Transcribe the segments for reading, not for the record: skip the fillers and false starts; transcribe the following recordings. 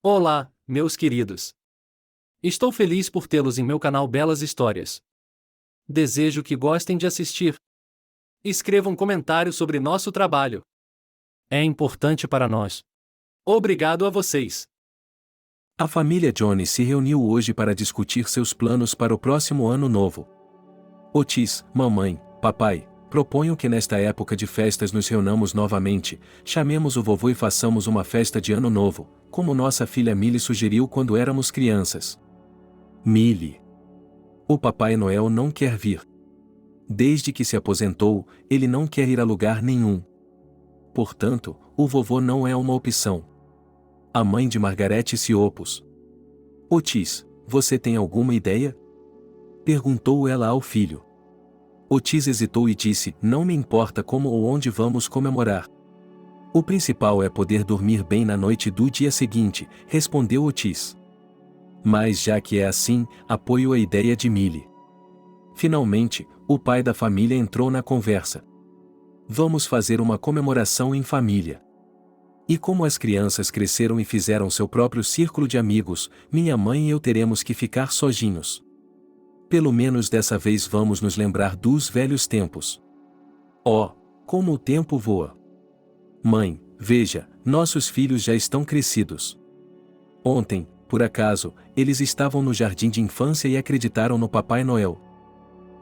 Olá, meus queridos. Estou feliz por tê-los em meu canal Belas Histórias. Desejo que gostem de assistir. Escreva um comentário sobre nosso trabalho. É importante para nós. Obrigado a vocês. A família Jones se reuniu hoje para discutir seus planos para o próximo ano novo. Otis, mamãe, papai, proponho que nesta época de festas nos reunamos novamente, chamemos o vovô e façamos uma festa de ano novo, como nossa filha Millie sugeriu quando éramos crianças. Millie. O Papai Noel não quer vir. Desde que se aposentou, ele não quer ir a lugar nenhum. Portanto, o vovô não é uma opção. A mãe de Margaret se opôs. Otis, você tem alguma ideia? Perguntou ela ao filho. Otis hesitou e disse, não me importa como ou onde vamos comemorar. O principal é poder dormir bem na noite do dia seguinte, respondeu Otis. Mas já que é assim, apoio a ideia de Millie. Finalmente, o pai da família entrou na conversa. Vamos fazer uma comemoração em família. E como as crianças cresceram e fizeram seu próprio círculo de amigos, minha mãe e eu teremos que ficar sozinhos. Pelo menos dessa vez vamos nos lembrar dos velhos tempos. Oh, como o tempo voa! Mãe, veja, nossos filhos já estão crescidos. Ontem, por acaso, eles estavam no jardim de infância e acreditaram no Papai Noel.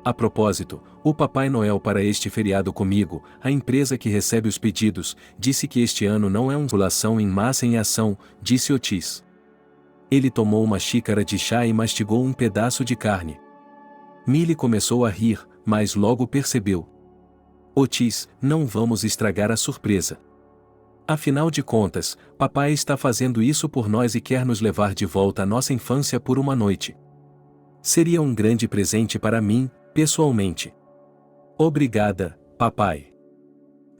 A propósito, o Papai Noel para este feriado comigo, a empresa que recebe os pedidos, disse que este ano não é uma população em massa em ação, disse Otis. Ele tomou uma xícara de chá e mastigou um pedaço de carne. Millie começou a rir, mas logo percebeu. Otis, não vamos estragar a surpresa. Afinal de contas, papai está fazendo isso por nós e quer nos levar de volta à nossa infância por uma noite. Seria um grande presente para mim, pessoalmente. Obrigada, papai.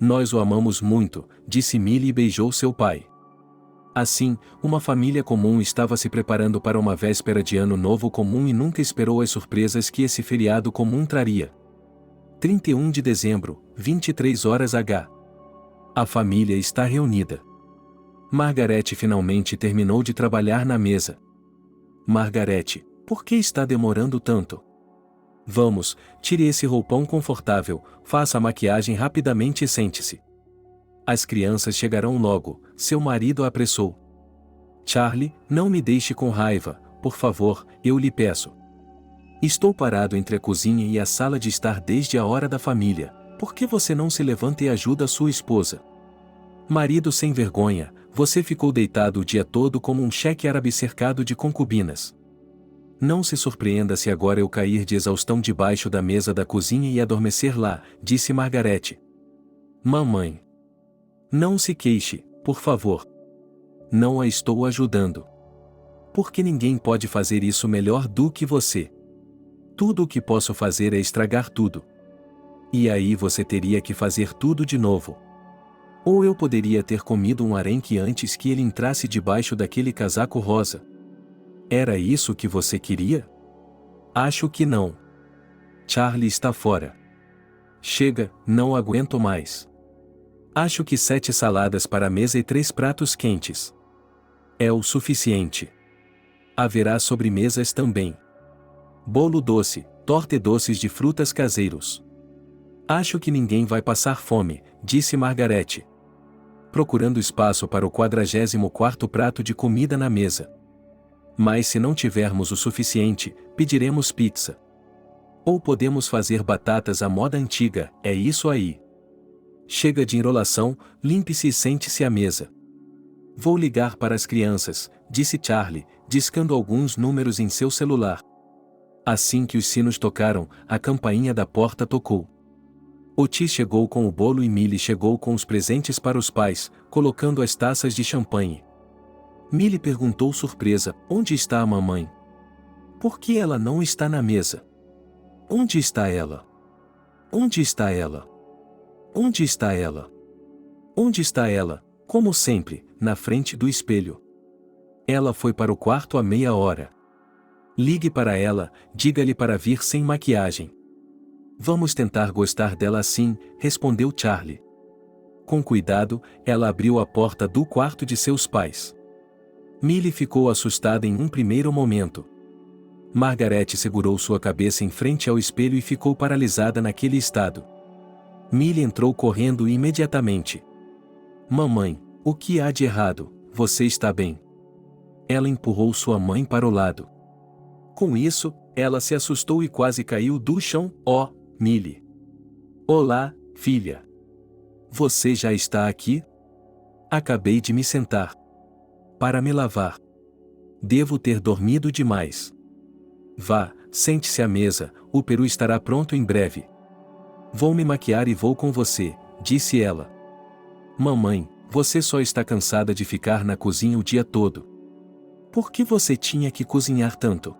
Nós o amamos muito, disse Millie e beijou seu pai. Assim, uma família comum estava se preparando para uma véspera de ano novo comum e nunca esperou as surpresas que esse feriado comum traria. 31 de dezembro, 23 horas H. A família está reunida. Margaret finalmente terminou de trabalhar na mesa. Margaret, por que está demorando tanto? Vamos, tire esse roupão confortável, faça a maquiagem rapidamente e sente-se. As crianças chegarão logo, seu marido a apressou. Charlie, não me deixe com raiva, por favor, eu lhe peço. Estou parado entre a cozinha e a sala de estar desde a hora da família, por que você não se levanta e ajuda a sua esposa? Marido sem vergonha, você ficou deitado o dia todo como um cheque árabe cercado de concubinas. Não se surpreenda se agora eu cair de exaustão debaixo da mesa da cozinha e adormecer lá, disse Margaret. Mamãe. Não se queixe, por favor. Não a estou ajudando. Porque ninguém pode fazer isso melhor do que você. Tudo o que posso fazer é estragar tudo. E aí você teria que fazer tudo de novo. Ou eu poderia ter comido um arenque antes que ele entrasse debaixo daquele casaco rosa. Era isso que você queria? Acho que não. Charlie está fora. Chega, não aguento mais. Acho que 7 saladas para a mesa e 3 pratos quentes. É o suficiente. Haverá sobremesas também. Bolo doce, torta e doces de frutas caseiros. Acho que ninguém vai passar fome, disse Margaret. Procurando espaço para o 44º prato de comida na mesa. Mas se não tivermos o suficiente, pediremos pizza. Ou podemos fazer batatas à moda antiga, é isso aí. Chega de enrolação, limpe-se e sente-se à mesa. Vou ligar para as crianças, disse Charlie, discando alguns números em seu celular. Assim que os sinos tocaram, a campainha da porta tocou. Otis chegou com o bolo e Millie chegou com os presentes para os pais, colocando as taças de champanhe. Millie perguntou surpresa, onde está a mamãe? Por que ela não está na mesa? Onde está ela? Onde está ela? Onde está ela? Onde está ela? Como sempre, na frente do espelho. Ela foi para o quarto há meia hora. Ligue para ela, diga-lhe para vir sem maquiagem. Vamos tentar gostar dela assim, respondeu Charlie. Com cuidado, ela abriu a porta do quarto de seus pais. Millie ficou assustada em um primeiro momento. Margaret segurou sua cabeça em frente ao espelho e ficou paralisada naquele estado. Millie entrou correndo imediatamente. Mamãe, o que há de errado? Você está bem? Ela empurrou sua mãe para o lado. Com isso, ela se assustou e quase caiu do chão. Oh, Millie! Olá, filha! Você já está aqui? Acabei de me sentar. Para me lavar. Devo ter dormido demais. Vá, sente-se à mesa, o peru estará pronto em breve. Vou me maquiar e vou com você, disse ela. Mamãe, você só está cansada de ficar na cozinha o dia todo. Por que você tinha que cozinhar tanto?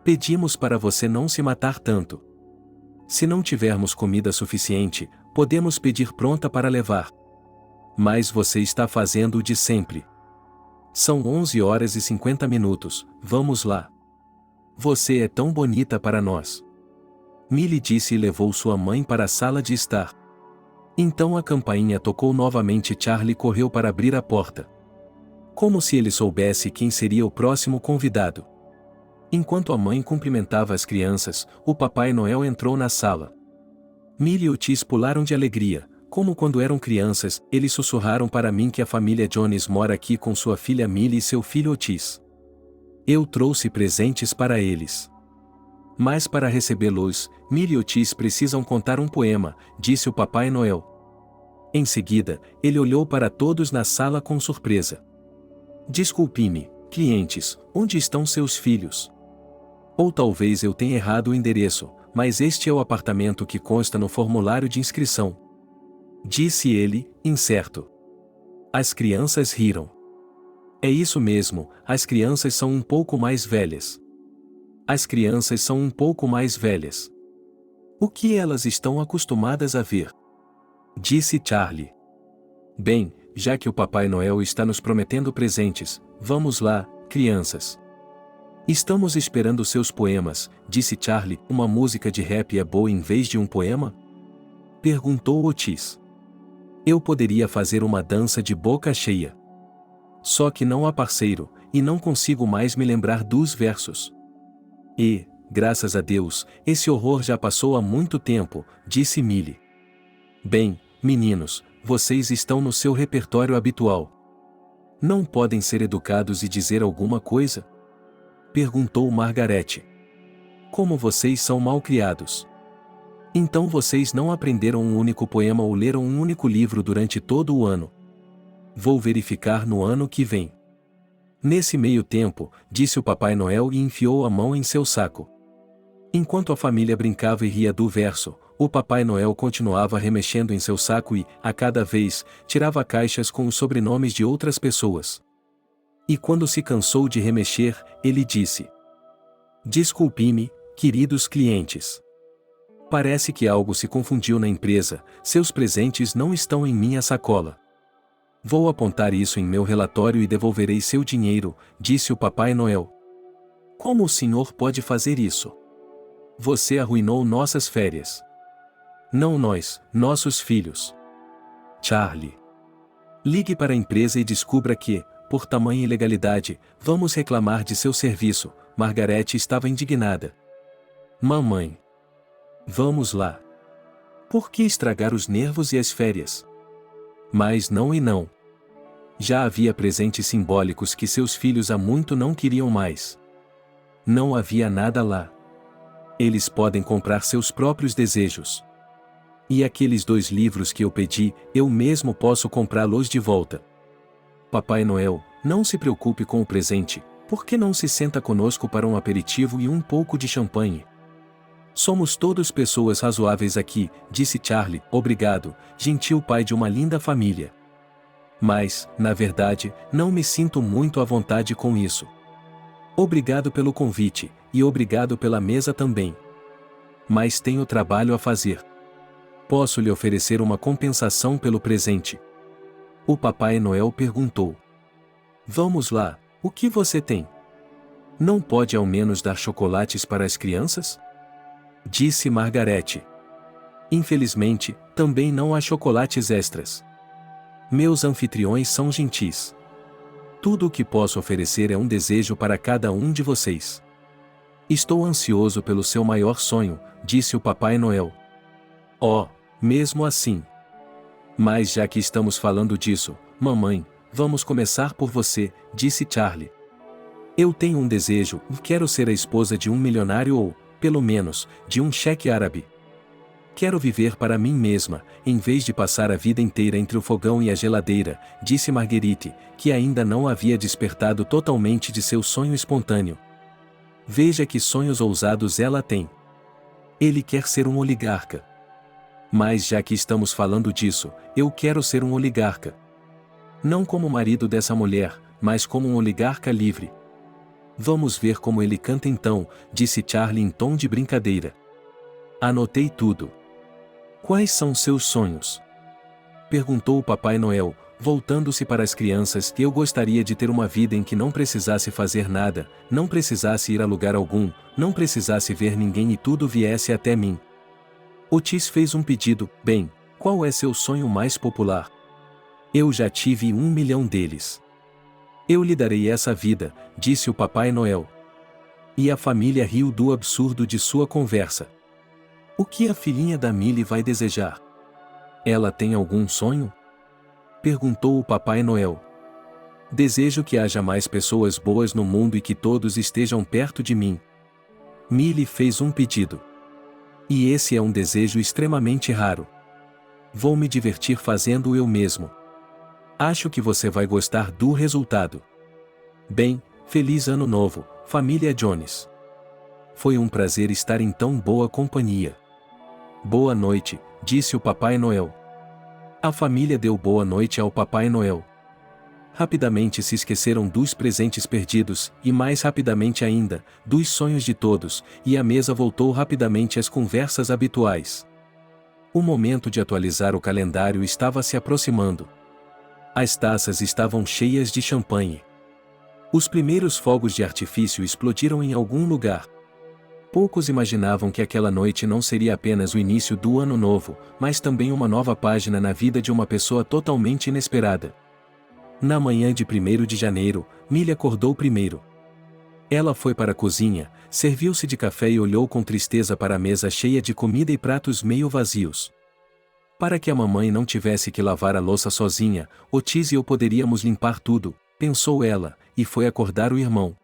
Pedimos para você não se matar tanto. Se não tivermos comida suficiente, podemos pedir pronta para levar. Mas você está fazendo o de sempre. São 11 horas e 50 minutos, vamos lá. Você é tão bonita para nós. Millie disse e levou sua mãe para a sala de estar. Então a campainha tocou novamente e Charlie correu para abrir a porta. Como se ele soubesse quem seria o próximo convidado. Enquanto a mãe cumprimentava as crianças, o Papai Noel entrou na sala. Millie e Otis pularam de alegria. Como quando eram crianças, eles sussurraram para mim que a família Jones mora aqui com sua filha Millie e seu filho Otis. Eu trouxe presentes para eles. Mas para recebê-los, Millie e Otis precisam contar um poema, disse o Papai Noel. Em seguida, ele olhou para todos na sala com surpresa. Desculpe-me, clientes, onde estão seus filhos? Ou talvez eu tenha errado o endereço, mas este é o apartamento que consta no formulário de inscrição. Disse ele, incerto. As crianças riram. É isso mesmo, as crianças são um pouco mais velhas. As crianças são um pouco mais velhas. O que elas estão acostumadas a ver? Disse Charlie. Bem, já que o Papai Noel está nos prometendo presentes, vamos lá, crianças. Estamos esperando seus poemas, disse Charlie. Uma música de rap é boa em vez de um poema? Perguntou Otis. Eu poderia fazer uma dança de boca cheia. Só que não há parceiro, e não consigo mais me lembrar dos versos. E, graças a Deus, esse horror já passou há muito tempo, disse Millie. Bem, meninos, vocês estão no seu repertório habitual. Não podem ser educados e dizer alguma coisa? Perguntou Margaret. Como vocês são mal-criados. Então vocês não aprenderam um único poema ou leram um único livro durante todo o ano. Vou verificar no ano que vem. Nesse meio tempo, disse o Papai Noel e enfiou a mão em seu saco. Enquanto a família brincava e ria do verso, o Papai Noel continuava remexendo em seu saco e, a cada vez, tirava caixas com os sobrenomes de outras pessoas. E quando se cansou de remexer, ele disse: Desculpe-me, queridos clientes. Parece que algo se confundiu na empresa, seus presentes não estão em minha sacola. Vou apontar isso em meu relatório e devolverei seu dinheiro, disse o Papai Noel. Como o senhor pode fazer isso? Você arruinou nossas férias. Não nós, nossos filhos. Charlie. Ligue para a empresa e descubra que, por tamanha ilegalidade, vamos reclamar de seu serviço. Margaret estava indignada. Mamãe. Vamos lá. Por que estragar os nervos e as férias? Mas não e não. Já havia presentes simbólicos que seus filhos há muito não queriam mais. Não havia nada lá. Eles podem comprar seus próprios desejos. E aqueles 2 livros que eu pedi, eu mesmo posso comprá-los de volta. Papai Noel, não se preocupe com o presente, por que não se senta conosco para um aperitivo e um pouco de champanhe? Somos todos pessoas razoáveis aqui, disse Charlie. Obrigado, gentil pai de uma linda família. Mas, na verdade, não me sinto muito à vontade com isso. Obrigado pelo convite, e obrigado pela mesa também. Mas tenho trabalho a fazer. Posso lhe oferecer uma compensação pelo presente? O Papai Noel perguntou. Vamos lá, o que você tem? Não pode ao menos dar chocolates para as crianças? Disse Margaret. Infelizmente, também não há chocolates extras. Meus anfitriões são gentis. Tudo o que posso oferecer é um desejo para cada um de vocês. Estou ansioso pelo seu maior sonho, disse o Papai Noel. Oh, mesmo assim. Mas já que estamos falando disso, mamãe, vamos começar por você, disse Charlie. Eu tenho um desejo, quero ser a esposa de um milionário ou, pelo menos, de um cheque árabe. Quero viver para mim mesma, em vez de passar a vida inteira entre o fogão e a geladeira, disse Marguerite, que ainda não havia despertado totalmente de seu sonho espontâneo. Veja que sonhos ousados ela tem. Ele quer ser um oligarca. Mas já que estamos falando disso, eu quero ser um oligarca. Não como marido dessa mulher, mas como um oligarca livre. Vamos ver como ele canta então, disse Charlie em tom de brincadeira. Anotei tudo. Quais são seus sonhos? Perguntou o Papai Noel, voltando-se para as crianças. Eu gostaria de ter uma vida em que não precisasse fazer nada, não precisasse ir a lugar algum, não precisasse ver ninguém e tudo viesse até mim. Otis fez um pedido. Bem, qual é seu sonho mais popular? Eu já tive 1 milhão deles. Eu lhe darei essa vida, disse o Papai Noel. E a família riu do absurdo de sua conversa. O que a filhinha da Millie vai desejar? Ela tem algum sonho? Perguntou o Papai Noel. Desejo que haja mais pessoas boas no mundo e que todos estejam perto de mim. Millie fez um pedido. E esse é um desejo extremamente raro. Vou me divertir fazendo eu mesmo. Acho que você vai gostar do resultado. Bem, feliz ano novo, família Jones. Foi um prazer estar em tão boa companhia. Boa noite, disse o Papai Noel. A família deu boa noite ao Papai Noel. Rapidamente se esqueceram dos presentes perdidos, e mais rapidamente ainda, dos sonhos de todos, e a mesa voltou rapidamente às conversas habituais. O momento de atualizar o calendário estava se aproximando. As taças estavam cheias de champanhe. Os primeiros fogos de artifício explodiram em algum lugar. Poucos imaginavam que aquela noite não seria apenas o início do ano novo, mas também uma nova página na vida de uma pessoa totalmente inesperada. Na manhã de 1º de janeiro, Millie acordou primeiro. Ela foi para a cozinha, serviu-se de café e olhou com tristeza para a mesa cheia de comida e pratos meio vazios. Para que a mamãe não tivesse que lavar a louça sozinha, Otis e eu poderíamos limpar tudo, pensou ela, e foi acordar o irmão.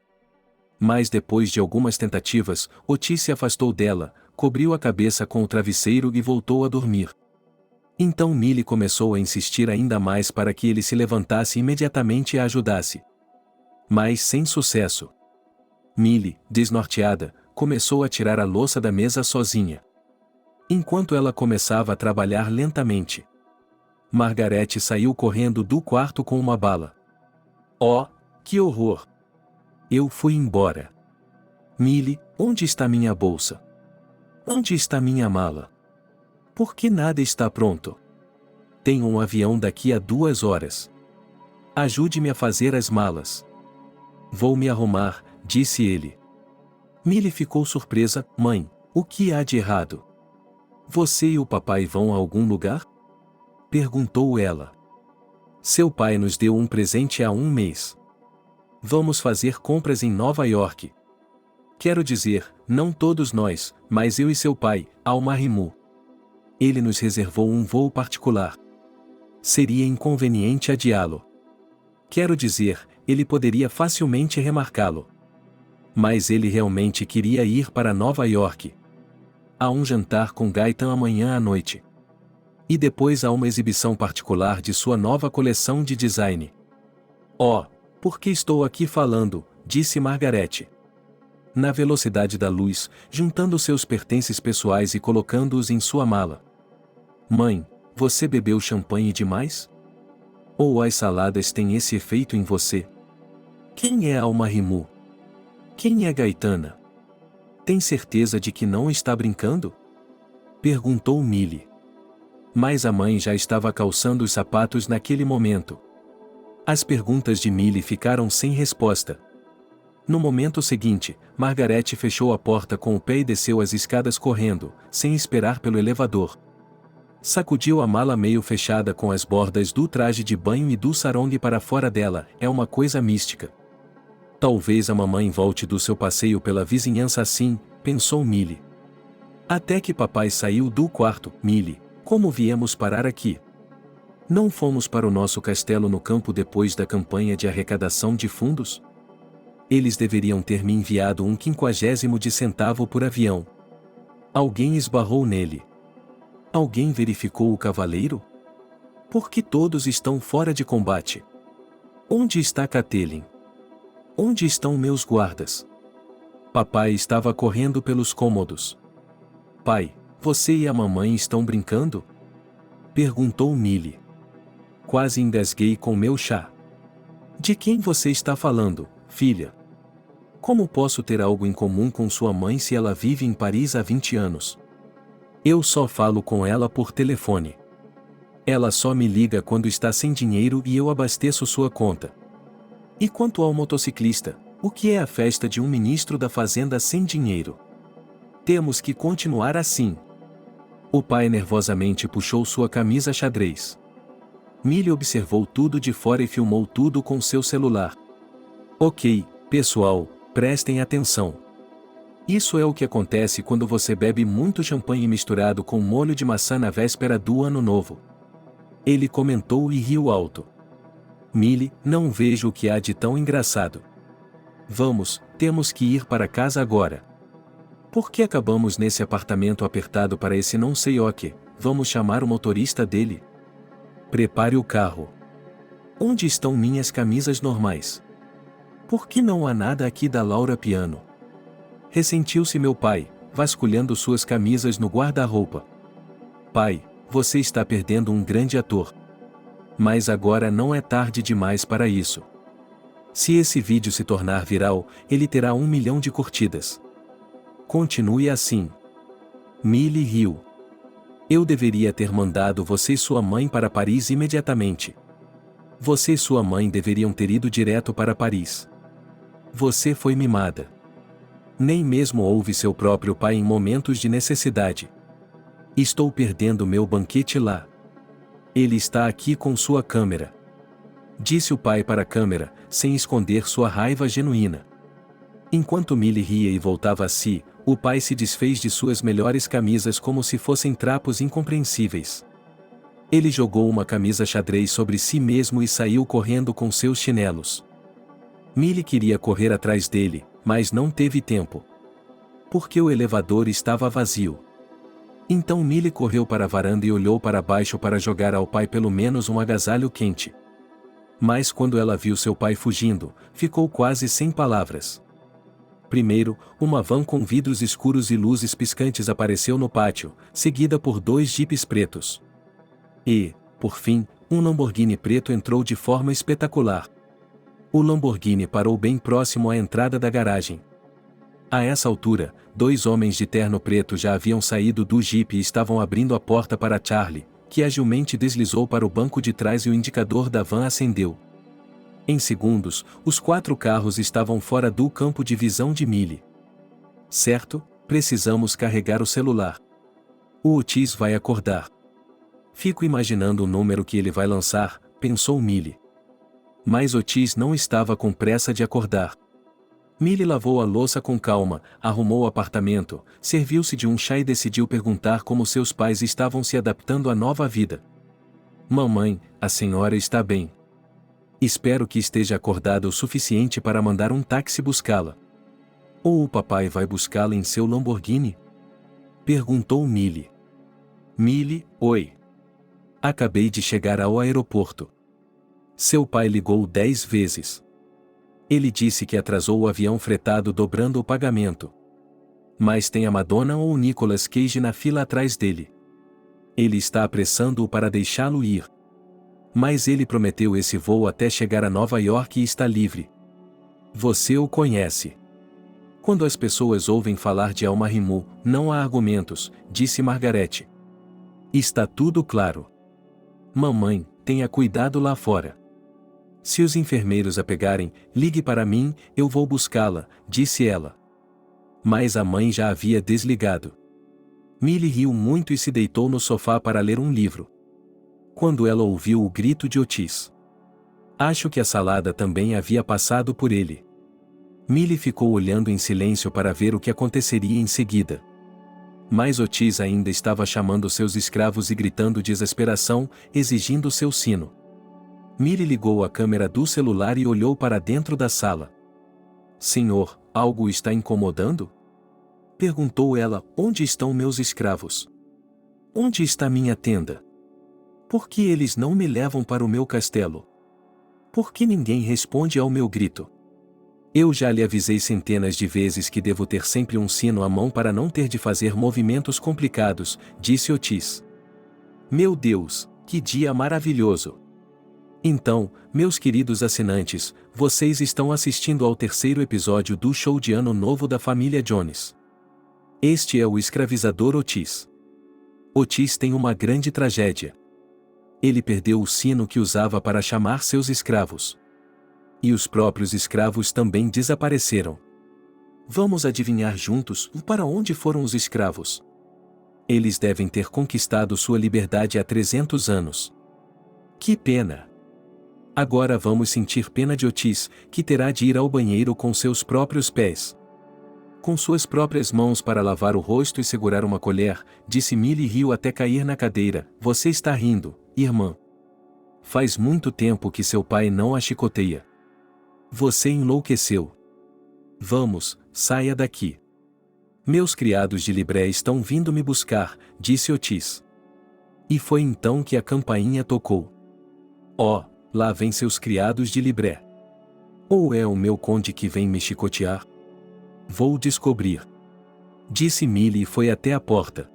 Mas depois de algumas tentativas, Otis se afastou dela, cobriu a cabeça com o travesseiro e voltou a dormir. Então Millie começou a insistir ainda mais para que ele se levantasse imediatamente e a ajudasse. Mas sem sucesso. Millie, desnorteada, começou a tirar a louça da mesa sozinha. Enquanto ela começava a trabalhar lentamente, Margaret saiu correndo do quarto com uma bala. Oh, que horror! Eu fui embora. Millie, onde está minha bolsa? Onde está minha mala? Por que nada está pronto? Tenho um avião daqui a 2 horas. Ajude-me a fazer as malas. Vou me arrumar, disse ele. Millie ficou surpresa. Mãe, o que há de errado? Você e o papai vão a algum lugar? Perguntou ela. Seu pai nos deu um presente há 1 mês. Vamos fazer compras em Nova York. Quero dizer, não todos nós, mas eu e seu pai, ao Mahmoud. Ele nos reservou um voo particular. Seria inconveniente adiá-lo. Quero dizer, ele poderia facilmente remarcá-lo. Mas ele realmente queria ir para Nova York. Há um jantar com Gaetan amanhã à noite. E depois há uma exibição particular de sua nova coleção de design. Oh, por que estou aqui falando? Disse Margaret. Na velocidade da luz, juntando seus pertences pessoais e colocando-os em sua mala. Mãe, você bebeu champanhe demais? Ou as saladas têm esse efeito em você? Quem é Alma Rimu? Quem é Gaetana? Tem certeza de que não está brincando? Perguntou Millie. Mas a mãe já estava calçando os sapatos naquele momento. As perguntas de Millie ficaram sem resposta. No momento seguinte, Margaret fechou a porta com o pé e desceu as escadas correndo, sem esperar pelo elevador. Sacudiu a mala meio fechada com as bordas do traje de banho e do sarong para fora dela. É uma coisa mística. Talvez a mamãe volte do seu passeio pela vizinhança assim, pensou Millie. Até que papai saiu do quarto. Millie, como viemos parar aqui? Não fomos para o nosso castelo no campo depois da campanha de arrecadação de fundos? Eles deveriam ter me enviado um 50 de centavo por avião. Alguém esbarrou nele. Alguém verificou o cavaleiro? Por que todos estão fora de combate? Onde está Catelyn? Onde estão meus guardas? Papai estava correndo pelos cômodos. Pai, você e a mamãe estão brincando? Perguntou Millie. Quase engasguei com meu chá. De quem você está falando, filha? Como posso ter algo em comum com sua mãe se ela vive em Paris há 20 anos? Eu só falo com ela por telefone. Ela só me liga quando está sem dinheiro e eu abasteço sua conta. E quanto ao motociclista, o que é a festa de um ministro da fazenda sem dinheiro? Temos que continuar assim. O pai nervosamente puxou sua camisa xadrez. Millie observou tudo de fora e filmou tudo com seu celular. Ok, pessoal, prestem atenção. Isso é o que acontece quando você bebe muito champanhe misturado com molho de maçã na véspera do ano novo. Ele comentou e riu alto. Millie, não vejo o que há de tão engraçado. Vamos, temos que ir para casa agora. Por que acabamos nesse apartamento apertado para esse não sei o que? Vamos chamar o motorista dele. Prepare o carro. Onde estão minhas camisas normais? Por que não há nada aqui da Laura Piano? Ressentiu-se meu pai, vasculhando suas camisas no guarda-roupa. Pai, você está perdendo um grande ator. Mas agora não é tarde demais para isso. Se esse vídeo se tornar viral, ele terá 1 milhão de curtidas. Continue assim. Millie riu. Eu deveria ter mandado você e sua mãe para Paris imediatamente. Você e sua mãe deveriam ter ido direto para Paris. Você foi mimada. Nem mesmo ouve seu próprio pai em momentos de necessidade. Estou perdendo meu banquete lá. Ele está aqui com sua câmera. Disse o pai para a câmera, sem esconder sua raiva genuína. Enquanto Millie ria e voltava a si, o pai se desfez de suas melhores camisas como se fossem trapos incompreensíveis. Ele jogou uma camisa xadrez sobre si mesmo e saiu correndo com seus chinelos. Millie queria correr atrás dele, mas não teve tempo. Porque o elevador estava vazio. Então Millie correu para a varanda e olhou para baixo para jogar ao pai pelo menos um agasalho quente. Mas quando ela viu seu pai fugindo, ficou quase sem palavras. Primeiro, uma van com vidros escuros e luzes piscantes apareceu no pátio, seguida por 2 jipes pretos. E, por fim, um Lamborghini preto entrou de forma espetacular. O Lamborghini parou bem próximo à entrada da garagem. A essa altura, 2 homens de terno preto já haviam saído do jipe e estavam abrindo a porta para Charlie, que agilmente deslizou para o banco de trás e o indicador da van acendeu. Em segundos, os 4 carros estavam fora do campo de visão de Millie. Certo, precisamos carregar o celular. O Otis vai acordar. Fico imaginando o número que ele vai lançar, pensou Millie. Mas Otis não estava com pressa de acordar. Millie lavou a louça com calma, arrumou o apartamento, serviu-se de um chá e decidiu perguntar como seus pais estavam se adaptando à nova vida. Mamãe, a senhora está bem. Espero que esteja acordada o suficiente para mandar um táxi buscá-la. Ou o papai vai buscá-la em seu Lamborghini? Perguntou Millie. Millie, oi. Acabei de chegar ao aeroporto. Seu pai ligou 10 vezes. Ele disse que atrasou o avião fretado dobrando o pagamento. Mas tem a Madonna ou o Nicolas Cage na fila atrás dele. Ele está apressando-o para deixá-lo ir. Mas ele prometeu esse voo até chegar a Nova York e está livre. Você o conhece. Quando as pessoas ouvem falar de Alma Rimu, não há argumentos, disse Margarete. Está tudo claro. Mamãe, tenha cuidado lá fora. Se os enfermeiros a pegarem, ligue para mim, eu vou buscá-la, disse ela. Mas a mãe já havia desligado. Millie riu muito e se deitou no sofá para ler um livro. Quando ela ouviu o grito de Otis. Acho que a salada também havia passado por ele. Millie ficou olhando em silêncio para ver o que aconteceria em seguida. Mas Otis ainda estava chamando seus escravos e gritando de desesperação, exigindo seu sino. Millie ligou a câmera do celular e olhou para dentro da sala. Senhor, algo está incomodando? Perguntou ela, onde estão meus escravos? Onde está minha tenda? Por que eles não me levam para o meu castelo? Por que ninguém responde ao meu grito? Eu já lhe avisei centenas de vezes que devo ter sempre um sino à mão para não ter de fazer movimentos complicados, disse Otis. Meu Deus, que dia maravilhoso! Então, meus queridos assinantes, vocês estão assistindo ao terceiro episódio do show de Ano Novo da família Jones. Este é o escravizador Otis. Otis tem uma grande tragédia. Ele perdeu o sino que usava para chamar seus escravos. E os próprios escravos também desapareceram. Vamos adivinhar juntos para onde foram os escravos. Eles devem ter conquistado sua liberdade há 300 anos. Que pena! Agora vamos sentir pena de Otis, que terá de ir ao banheiro com seus próprios pés. Com suas próprias mãos para lavar o rosto e segurar uma colher, disse Millie e riu até cair na cadeira. Você está rindo, irmã. Faz muito tempo que seu pai não a chicoteia. Você enlouqueceu. Vamos, saia daqui. Meus criados de Libré estão vindo me buscar, disse Otis. E foi então que a campainha tocou. Oh, lá vem seus criados de Libré. Ou é o meu conde que vem me chicotear? Vou descobrir. Disse Millie e foi até a porta.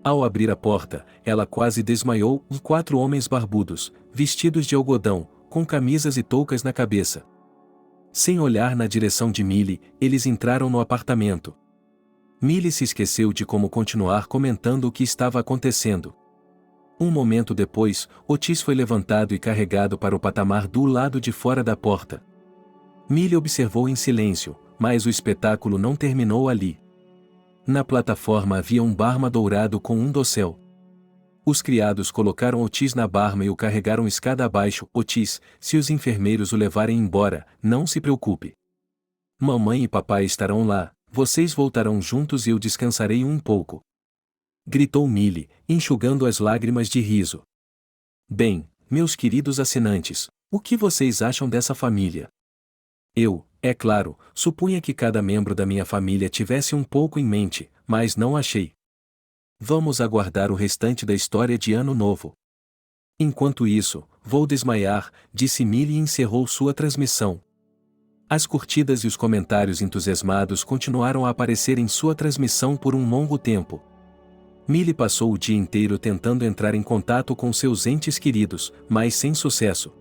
Ao abrir a porta, ela quase desmaiou. 4 homens barbudos, vestidos de algodão, com camisas e toucas na cabeça. Sem olhar na direção de Millie, eles entraram no apartamento. Millie se esqueceu de como continuar comentando o que estava acontecendo. Um momento depois, Otis foi levantado e carregado para o patamar do lado de fora da porta. Millie observou em silêncio, mas o espetáculo não terminou ali. Na plataforma havia um barma dourado com um dossel. Os criados colocaram Otis na barma e o carregaram escada abaixo. Otis, se os enfermeiros o levarem embora, não se preocupe. Mamãe e papai estarão lá, vocês voltarão juntos e eu descansarei um pouco. Gritou Millie, enxugando as lágrimas de riso. Bem, meus queridos assinantes, o que vocês acham dessa família? Eu, é claro, supunha que cada membro da minha família tivesse um pouco em mente, mas não achei. Vamos aguardar o restante da história de Ano Novo. Enquanto isso, vou desmaiar, disse Millie e encerrou sua transmissão. As curtidas e os comentários entusiasmados continuaram a aparecer em sua transmissão por um longo tempo. Millie passou o dia inteiro tentando entrar em contato com seus entes queridos, mas sem sucesso.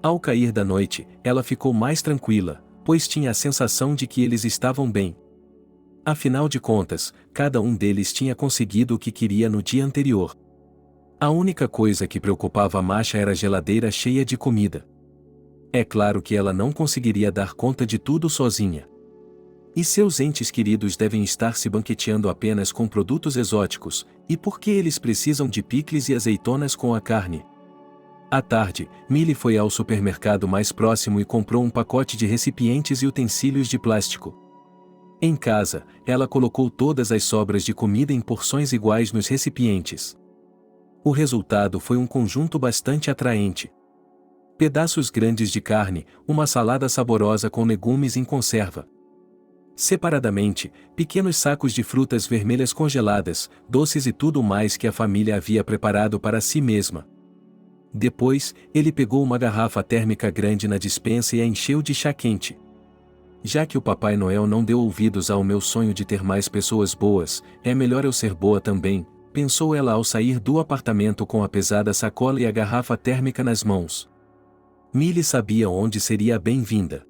Ao cair da noite, ela ficou mais tranquila, pois tinha a sensação de que eles estavam bem. Afinal de contas, cada um deles tinha conseguido o que queria no dia anterior. A única coisa que preocupava a Masha era a geladeira cheia de comida. É claro que ela não conseguiria dar conta de tudo sozinha. E seus entes queridos devem estar se banqueteando apenas com produtos exóticos, e por que eles precisam de picles e azeitonas com a carne? À tarde, Millie foi ao supermercado mais próximo e comprou um pacote de recipientes e utensílios de plástico. Em casa, ela colocou todas as sobras de comida em porções iguais nos recipientes. O resultado foi um conjunto bastante atraente. Pedaços grandes de carne, uma salada saborosa com legumes em conserva. Separadamente, pequenos sacos de frutas vermelhas congeladas, doces e tudo mais que a família havia preparado para si mesma. Depois, ele pegou uma garrafa térmica grande na despensa e a encheu de chá quente. Já que o Papai Noel não deu ouvidos ao meu sonho de ter mais pessoas boas, é melhor eu ser boa também, pensou ela ao sair do apartamento com a pesada sacola e a garrafa térmica nas mãos. Millie sabia onde seria bem-vinda.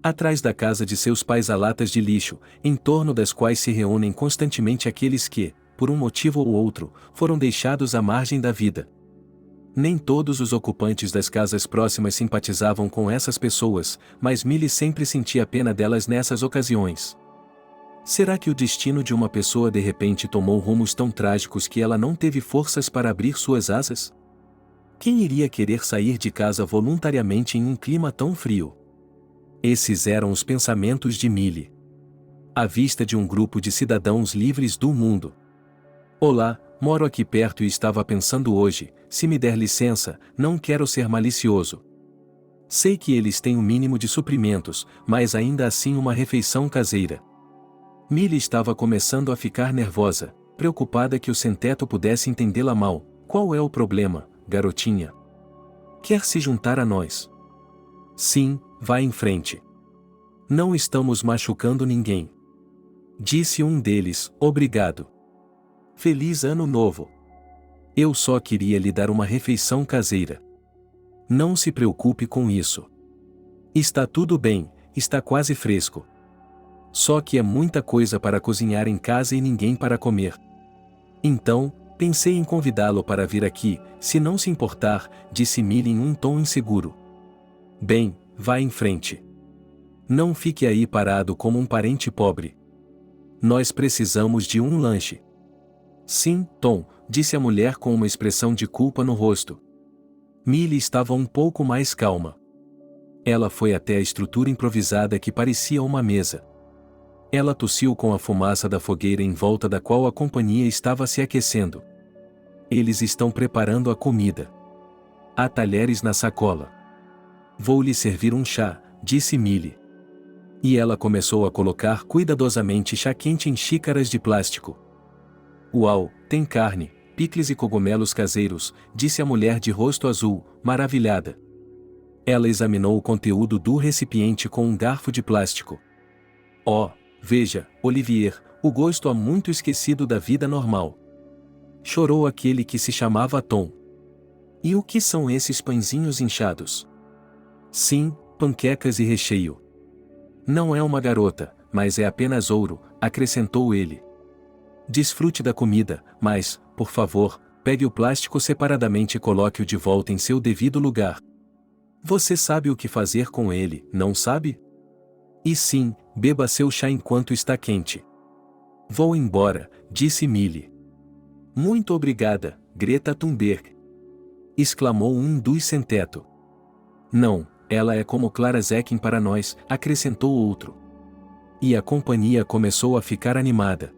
Atrás da casa de seus pais há latas de lixo, em torno das quais se reúnem constantemente aqueles que, por um motivo ou outro, foram deixados à margem da vida. Nem todos os ocupantes das casas próximas simpatizavam com essas pessoas, mas Millie sempre sentia pena delas nessas ocasiões. Será que o destino de uma pessoa de repente tomou rumos tão trágicos que ela não teve forças para abrir suas asas? Quem iria querer sair de casa voluntariamente em um clima tão frio? Esses eram os pensamentos de Millie, à vista de um grupo de cidadãos livres do mundo. Olá, moro aqui perto e estava pensando hoje, se me der licença, não quero ser malicioso. Sei que eles têm o mínimo de suprimentos, mas ainda assim uma refeição caseira. Millie estava começando a ficar nervosa, preocupada que o sem-teto pudesse entendê-la mal. Qual é o problema, garotinha? Quer se juntar a nós? Sim, vá em frente. Não estamos machucando ninguém. Disse um deles, obrigado. Feliz Ano Novo. Eu só queria lhe dar uma refeição caseira. Não se preocupe com isso. Está tudo bem, está quase fresco. Só que é muita coisa para cozinhar em casa e ninguém para comer. Então, pensei em convidá-lo para vir aqui, se não se importar, disse Millie em um tom inseguro. Bem, vá em frente. Não fique aí parado como um parente pobre. Nós precisamos de um lanche. Sim, Tom, disse a mulher com uma expressão de culpa no rosto. Millie estava um pouco mais calma. Ela foi até a estrutura improvisada que parecia uma mesa. Ela tossiu com a fumaça da fogueira em volta da qual a companhia estava se aquecendo. Eles estão preparando a comida. Há talheres na sacola. Vou lhe servir um chá, disse Millie. E ela começou a colocar cuidadosamente chá quente em xícaras de plástico. Uau, tem carne, picles e cogumelos caseiros, disse a mulher de rosto azul, maravilhada. Ela examinou o conteúdo do recipiente com um garfo de plástico. Oh, veja, Olivier, o gosto há muito esquecido da vida normal. Chorou aquele que se chamava Tom. E o que são esses pãezinhos inchados? Sim, panquecas e recheio. Não é uma garota, mas é apenas ouro, acrescentou ele. Desfrute da comida, mas, por favor, pegue o plástico separadamente e coloque-o de volta em seu devido lugar. Você sabe o que fazer com ele, não sabe? E sim, beba seu chá enquanto está quente. Vou embora, disse Millie. Muito obrigada, Greta Thunberg. Exclamou um dos sem-teto. Não, ela é como Clara Zetkin para nós, acrescentou outro. E a companhia começou a ficar animada.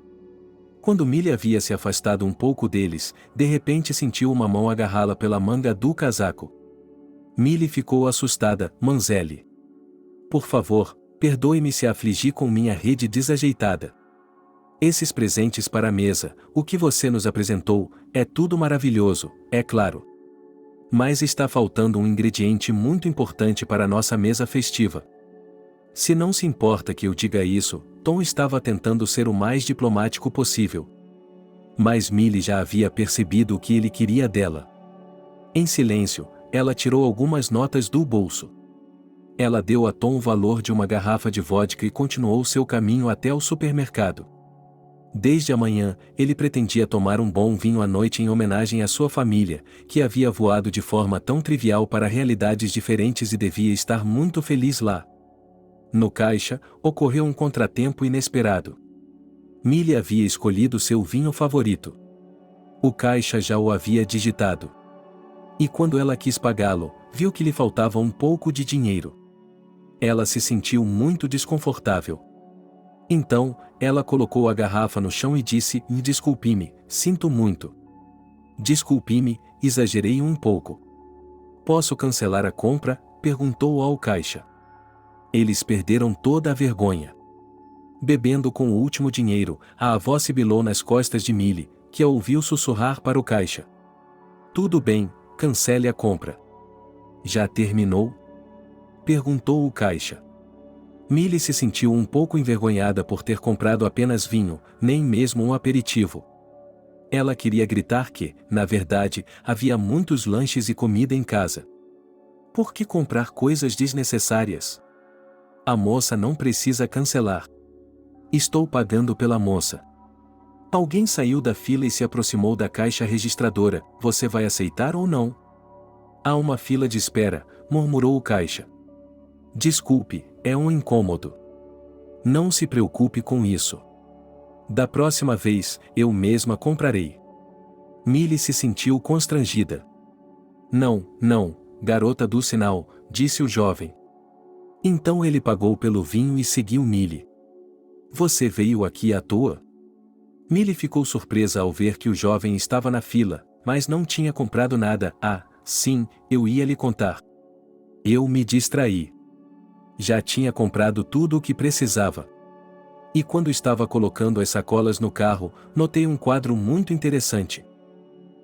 Quando Millie havia se afastado um pouco deles, de repente sentiu uma mão agarrá-la pela manga do casaco. Millie ficou assustada, Manzelli. Por favor, perdoe-me se a afligi com minha rede desajeitada. Esses presentes para a mesa, o que você nos apresentou, é tudo maravilhoso, é claro. Mas está faltando um ingrediente muito importante para a nossa mesa festiva. Se não se importa que eu diga isso, Tom estava tentando ser o mais diplomático possível. Mas Millie já havia percebido o que ele queria dela. Em silêncio, ela tirou algumas notas do bolso. Ela deu a Tom o valor de uma garrafa de vodka e continuou seu caminho até o supermercado. Desde a manhã, ele pretendia tomar um bom vinho à noite em homenagem à sua família, que havia voado de forma tão trivial para realidades diferentes e devia estar muito feliz lá. No caixa, ocorreu um contratempo inesperado. Millie havia escolhido seu vinho favorito. O caixa já o havia digitado. E quando ela quis pagá-lo, viu que lhe faltava um pouco de dinheiro. Ela se sentiu muito desconfortável. Então, ela colocou a garrafa no chão e disse, desculpe-me, sinto muito. Desculpe-me, exagerei um pouco. Posso cancelar a compra? Perguntou ao caixa. Eles perderam toda a vergonha. Bebendo com o último dinheiro, a avó sibilou nas costas de Millie, que a ouviu sussurrar para o caixa. Tudo bem, cancele a compra. Já terminou? Perguntou o caixa. Millie se sentiu um pouco envergonhada por ter comprado apenas vinho, nem mesmo um aperitivo. Ela queria gritar que, na verdade, havia muitos lanches e comida em casa. Por que comprar coisas desnecessárias? A moça não precisa cancelar. Estou pagando pela moça. Alguém saiu da fila e se aproximou da caixa registradora. Você vai aceitar ou não? Há uma fila de espera, murmurou o caixa. Desculpe, é um incômodo. Não se preocupe com isso. Da próxima vez, eu mesma comprarei. Millie se sentiu constrangida. Não, não, garota do sinal, disse o jovem. Então ele pagou pelo vinho e seguiu Millie. Você veio aqui à toa? Millie ficou surpresa ao ver que o jovem estava na fila, mas não tinha comprado nada. Ah, sim, eu ia lhe contar. Eu me distraí. Já tinha comprado tudo o que precisava. E quando estava colocando as sacolas no carro, notei um quadro muito interessante.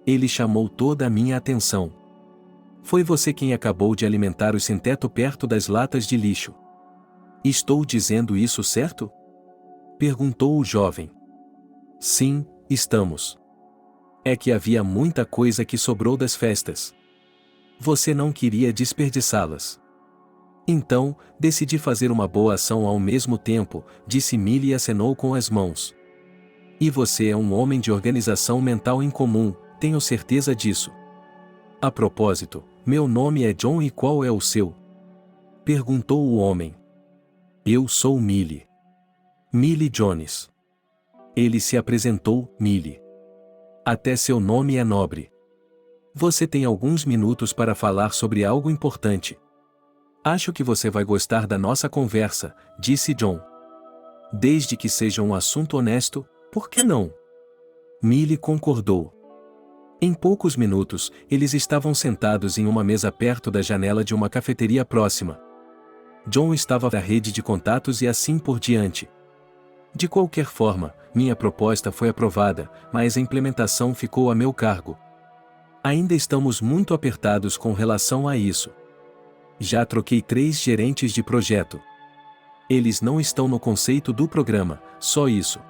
Ele chamou toda a minha atenção. Foi você quem acabou de alimentar os sem-teto perto das latas de lixo. Estou dizendo isso certo? Perguntou o jovem. Sim, estamos. É que havia muita coisa que sobrou das festas. Você não queria desperdiçá-las. Então, decidi fazer uma boa ação ao mesmo tempo, disse Millie e acenou com as mãos. E você é um homem de organização mental incomum, tenho certeza disso. A propósito, meu nome é John e qual é o seu? Perguntou o homem. Eu sou Millie. Millie Jones. Ele se apresentou, Millie. Até seu nome é nobre. Você tem alguns minutos para falar sobre algo importante. Acho que você vai gostar da nossa conversa, disse John. Desde que seja um assunto honesto, por que não? Millie concordou. Em poucos minutos, eles estavam sentados em uma mesa perto da janela de uma cafeteria próxima. John estava na rede de contatos e assim por diante. De qualquer forma, minha proposta foi aprovada, mas a implementação ficou a meu cargo. Ainda estamos muito apertados com relação a isso. Já troquei 3 gerentes de projeto. Eles não estão no conceito do programa, só isso.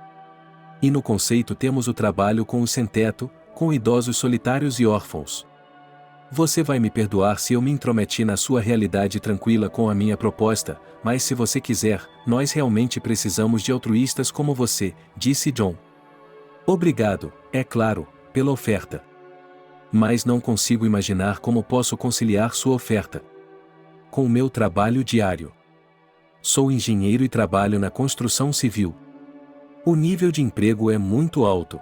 E no conceito temos o trabalho com os sem-teto, com idosos solitários e órfãos. Você vai me perdoar se eu me intrometi na sua realidade tranquila com a minha proposta, mas se você quiser, nós realmente precisamos de altruístas como você, disse John. Obrigado, é claro, pela oferta. Mas não consigo imaginar como posso conciliar sua oferta com o meu trabalho diário. Sou engenheiro e trabalho na construção civil. O nível de emprego é muito alto.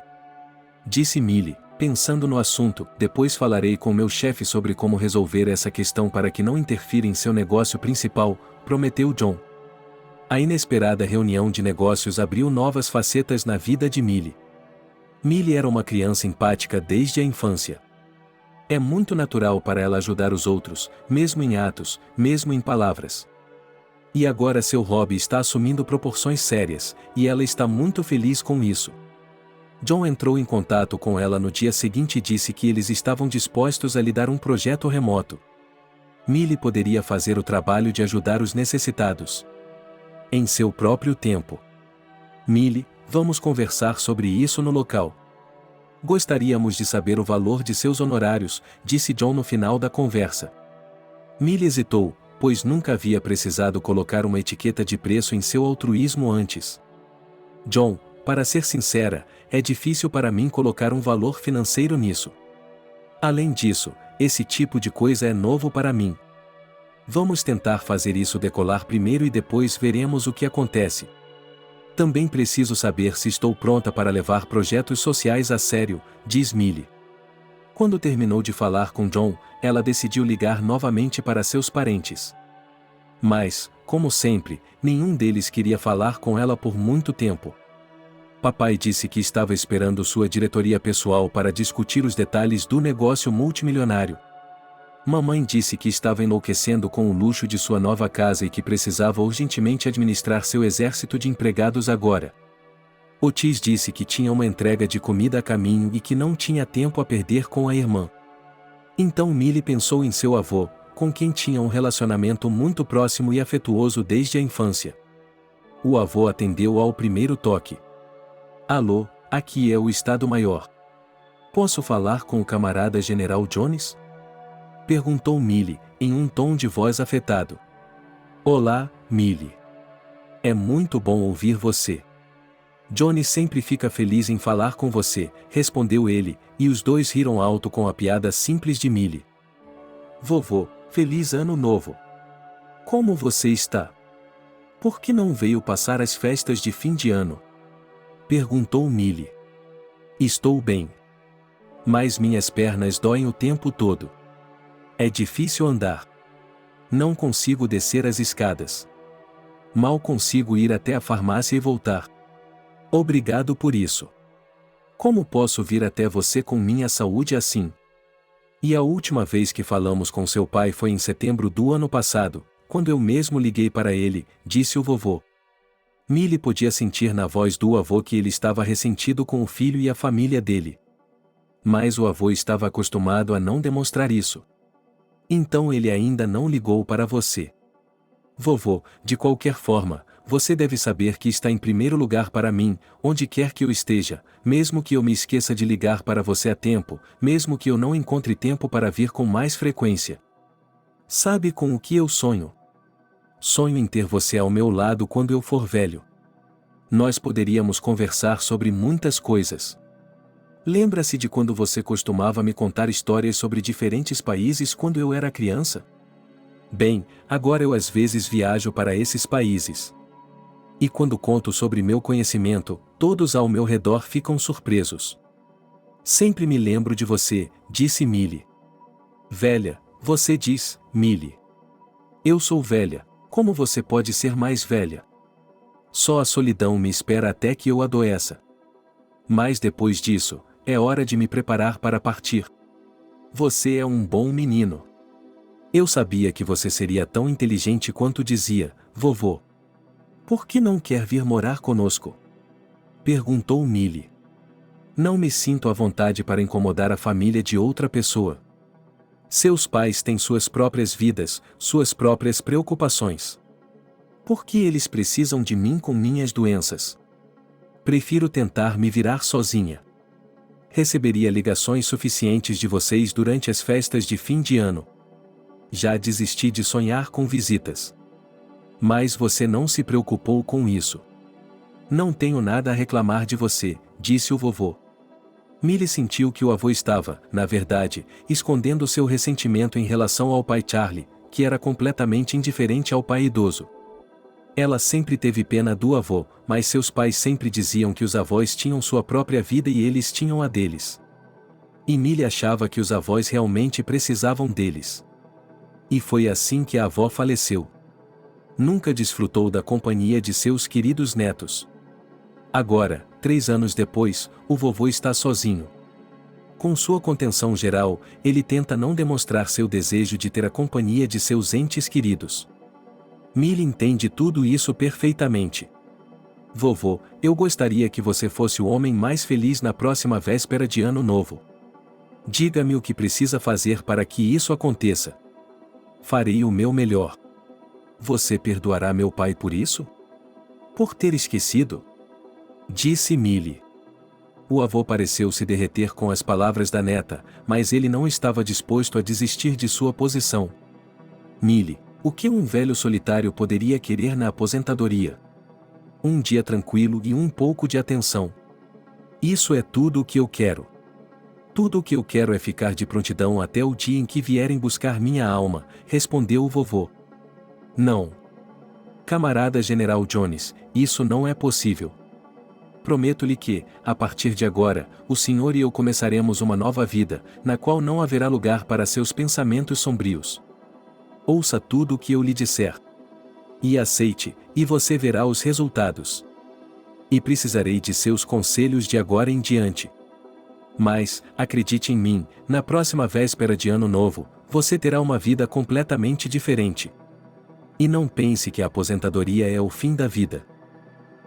Disse Millie, pensando no assunto, depois falarei com meu chefe sobre como resolver essa questão para que não interfira em seu negócio principal, prometeu John. A inesperada reunião de negócios abriu novas facetas na vida de Millie. Millie era uma criança empática desde a infância. É muito natural para ela ajudar os outros, mesmo em atos, mesmo em palavras. E agora seu hobby está assumindo proporções sérias, e ela está muito feliz com isso. John entrou em contato com ela no dia seguinte e disse que eles estavam dispostos a lhe dar um projeto remoto. Millie poderia fazer o trabalho de ajudar os necessitados. Em seu próprio tempo. Millie, vamos conversar sobre isso no local. Gostaríamos de saber o valor de seus honorários, disse John no final da conversa. Millie hesitou, pois nunca havia precisado colocar uma etiqueta de preço em seu altruísmo antes. John, para ser sincera, é difícil para mim colocar um valor financeiro nisso. Além disso, esse tipo de coisa é novo para mim. Vamos tentar fazer isso decolar primeiro e depois veremos o que acontece. Também preciso saber se estou pronta para levar projetos sociais a sério, diz Millie. Quando terminou de falar com John, ela decidiu ligar novamente para seus parentes. Mas, como sempre, nenhum deles queria falar com ela por muito tempo. Papai disse que estava esperando sua diretoria pessoal para discutir os detalhes do negócio multimilionário. Mamãe disse que estava enlouquecendo com o luxo de sua nova casa e que precisava urgentemente administrar seu exército de empregados agora. Otis disse que tinha uma entrega de comida a caminho e que não tinha tempo a perder com a irmã. Então Millie pensou em seu avô, com quem tinha um relacionamento muito próximo e afetuoso desde a infância. O avô atendeu ao primeiro toque. Alô, aqui é o Estado-Maior. Posso falar com o camarada General Jones? Perguntou Millie, em um tom de voz afetado. Olá, Millie. É muito bom ouvir você. Johnny sempre fica feliz em falar com você, respondeu ele, e os dois riram alto com a piada simples de Millie. Vovô, feliz ano novo. Como você está? Por que não veio passar as festas de fim de ano? Perguntou Millie. Estou bem. Mas minhas pernas doem o tempo todo. É difícil andar. Não consigo descer as escadas. Mal consigo ir até a farmácia e voltar. Obrigado por isso. Como posso vir até você com minha saúde assim? E a última vez que falamos com seu pai foi em setembro do ano passado, quando eu mesmo liguei para ele, disse o vovô. Millie podia sentir na voz do avô que ele estava ressentido com o filho e a família dele. Mas o avô estava acostumado a não demonstrar isso. Então ele ainda não ligou para você. Vovô, de qualquer forma, você deve saber que está em primeiro lugar para mim, onde quer que eu esteja, mesmo que eu me esqueça de ligar para você a tempo, mesmo que eu não encontre tempo para vir com mais frequência. Sabe com o que eu sonho? Sonho em ter você ao meu lado quando eu for velho. Nós poderíamos conversar sobre muitas coisas. Lembra-se de quando você costumava me contar histórias sobre diferentes países quando eu era criança? Bem, agora eu às vezes viajo para esses países. E quando conto sobre meu conhecimento, todos ao meu redor ficam surpresos. Sempre me lembro de você, disse Millie. Velha, você diz, Millie. Eu sou velha, como você pode ser mais velha? Só a solidão me espera até que eu adoeça. Mas depois disso, é hora de me preparar para partir. Você é um bom menino. Eu sabia que você seria tão inteligente quanto dizia, vovô. Por que não quer vir morar conosco? Perguntou Millie. Não me sinto à vontade para incomodar a família de outra pessoa. Seus pais têm suas próprias vidas, suas próprias preocupações. Por que eles precisam de mim com minhas doenças? Prefiro tentar me virar sozinha. Receberia ligações suficientes de vocês durante as festas de fim de ano. Já desisti de sonhar com visitas. Mas você não se preocupou com isso. Não tenho nada a reclamar de você, disse o vovô. Millie sentiu que o avô estava, na verdade, escondendo seu ressentimento em relação ao pai Charlie, que era completamente indiferente ao pai idoso. Ela sempre teve pena do avô, mas seus pais sempre diziam que os avós tinham sua própria vida e eles tinham a deles. E Millie achava que os avós realmente precisavam deles. E foi assim que a avó faleceu. Nunca desfrutou da companhia de seus queridos netos. Agora, 3 anos depois, o vovô está sozinho. Com sua contenção geral, ele tenta não demonstrar seu desejo de ter a companhia de seus entes queridos. Millie entende tudo isso perfeitamente. Vovô, eu gostaria que você fosse o homem mais feliz na próxima véspera de Ano Novo. Diga-me o que precisa fazer para que isso aconteça. Farei o meu melhor. Você perdoará meu pai por isso? Por ter esquecido? Disse Millie. O avô pareceu se derreter com as palavras da neta, mas ele não estava disposto a desistir de sua posição. Millie, o que um velho solitário poderia querer na aposentadoria? Um dia tranquilo e um pouco de atenção. Isso é tudo o que eu quero. Tudo o que eu quero é ficar de prontidão até o dia em que vierem buscar minha alma, respondeu o vovô. Não. Camarada General Jones, isso não é possível. Prometo-lhe que, a partir de agora, o senhor e eu começaremos uma nova vida, na qual não haverá lugar para seus pensamentos sombrios. Ouça tudo o que eu lhe disser. E aceite, e você verá os resultados. E precisarei de seus conselhos de agora em diante. Mas, acredite em mim, na próxima véspera de Ano Novo, você terá uma vida completamente diferente. E não pense que a aposentadoria é o fim da vida.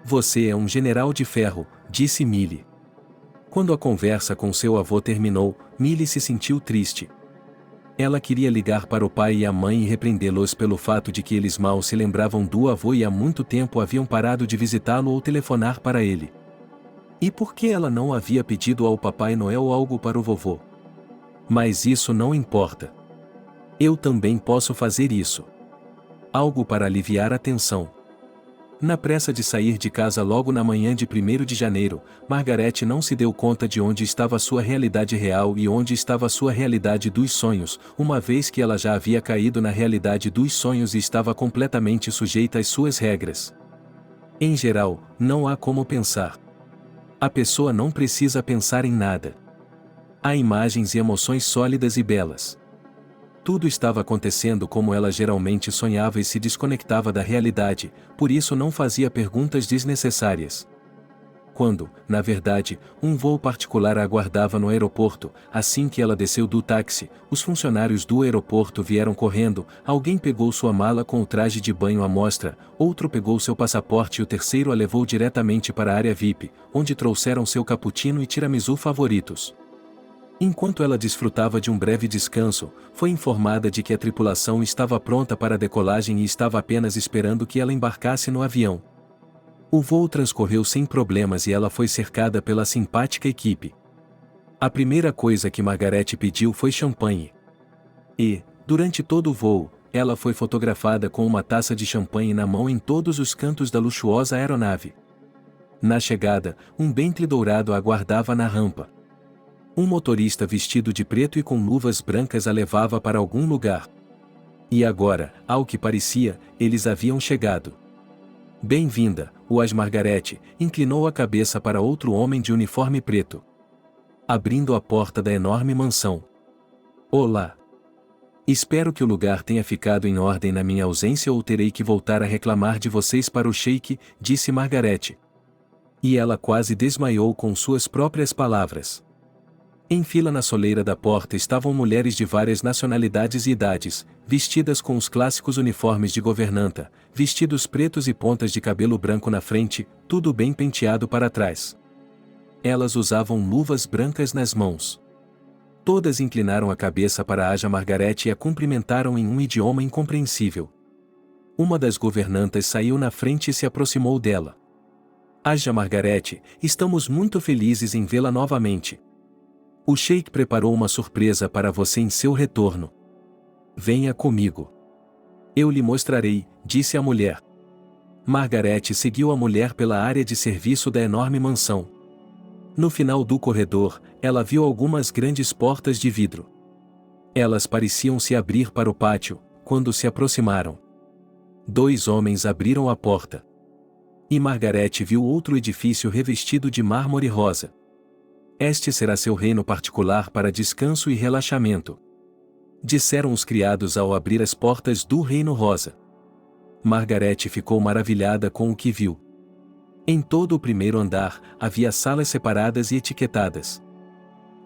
Você é um general de ferro, disse Millie. Quando a conversa com seu avô terminou, Millie se sentiu triste. Ela queria ligar para o pai e a mãe e repreendê-los pelo fato de que eles mal se lembravam do avô e há muito tempo haviam parado de visitá-lo ou telefonar para ele. E por que ela não havia pedido ao Papai Noel algo para o vovô? Mas isso não importa. Eu também posso fazer isso. Algo para aliviar a tensão. Na pressa de sair de casa logo na manhã de 1º de janeiro, Margaret não se deu conta de onde estava sua realidade real e onde estava sua realidade dos sonhos, uma vez que ela já havia caído na realidade dos sonhos e estava completamente sujeita às suas regras. Em geral, não há como pensar. A pessoa não precisa pensar em nada. Há imagens e emoções sólidas e belas. Tudo estava acontecendo como ela geralmente sonhava e se desconectava da realidade, por isso não fazia perguntas desnecessárias. Quando, na verdade, um voo particular a aguardava no aeroporto, assim que ela desceu do táxi, os funcionários do aeroporto vieram correndo, alguém pegou sua mala com o traje de banho à mostra, outro pegou seu passaporte e o terceiro a levou diretamente para a área VIP, onde trouxeram seu cappuccino e tiramisu favoritos. Enquanto ela desfrutava de um breve descanso, foi informada de que a tripulação estava pronta para a decolagem e estava apenas esperando que ela embarcasse no avião. O voo transcorreu sem problemas e ela foi cercada pela simpática equipe. A primeira coisa que Margaret pediu foi champanhe. E, durante todo o voo, ela foi fotografada com uma taça de champanhe na mão em todos os cantos da luxuosa aeronave. Na chegada, um Bentley dourado a aguardava na rampa. Um motorista vestido de preto e com luvas brancas a levava para algum lugar. E agora, ao que parecia, eles haviam chegado. Bem-vinda, Oas Margaret, inclinou a cabeça para outro homem de uniforme preto. Abrindo a porta da enorme mansão. Olá. Espero que o lugar tenha ficado em ordem na minha ausência ou terei que voltar a reclamar de vocês para o Sheik, disse Margaret. E ela quase desmaiou com suas próprias palavras. Em fila na soleira da porta estavam mulheres de várias nacionalidades e idades, vestidas com os clássicos uniformes de governanta, vestidos pretos e pontas de cabelo branco na frente, tudo bem penteado para trás. Elas usavam luvas brancas nas mãos. Todas inclinaram a cabeça para Aja Margaret e a cumprimentaram em um idioma incompreensível. Uma das governantas saiu na frente e se aproximou dela. Aja Margaret, estamos muito felizes em vê-la novamente. O Sheik preparou uma surpresa para você em seu retorno. Venha comigo. Eu lhe mostrarei, disse a mulher. Margaret seguiu a mulher pela área de serviço da enorme mansão. No final do corredor, ela viu algumas grandes portas de vidro. Elas pareciam se abrir para o pátio, quando se aproximaram. 2 homens abriram a porta. E Margaret viu outro edifício revestido de mármore rosa. Este será seu reino particular para descanso e relaxamento. Disseram os criados ao abrir as portas do Reino Rosa. Margaret ficou maravilhada com o que viu. Em todo o primeiro andar, havia salas separadas e etiquetadas.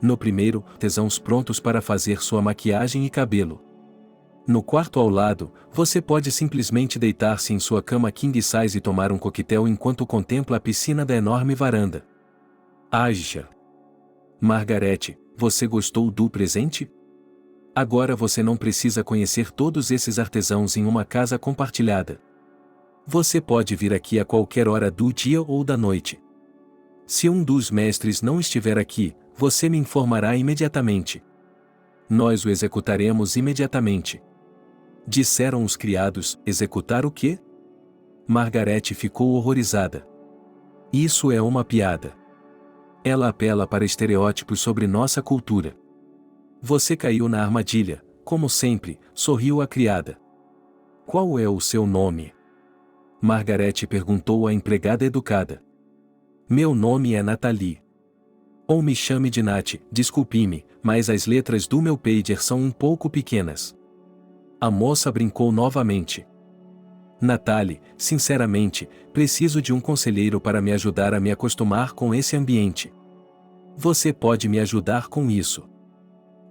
No primeiro, artesãos prontos para fazer sua maquiagem e cabelo. No quarto ao lado, você pode simplesmente deitar-se em sua cama king size e tomar um coquetel enquanto contempla a piscina da enorme varanda. Aja. Margaret, você gostou do presente? Agora você não precisa conhecer todos esses artesãos em uma casa compartilhada. Você pode vir aqui a qualquer hora do dia ou da noite. Se um dos mestres não estiver aqui, você me informará imediatamente. Nós o executaremos imediatamente. Disseram os criados, executar o quê? Margaret ficou horrorizada. Isso é uma piada. Ela apela para estereótipos sobre nossa cultura. Você caiu na armadilha, como sempre, sorriu a criada. Qual é o seu nome? Margaret perguntou à empregada educada. Meu nome é Nathalie. Ou me chame de Nat, desculpe-me, mas as letras do meu pager são um pouco pequenas. A moça brincou novamente. Nathalie, sinceramente, preciso de um conselheiro para me ajudar a me acostumar com esse ambiente. Você pode me ajudar com isso.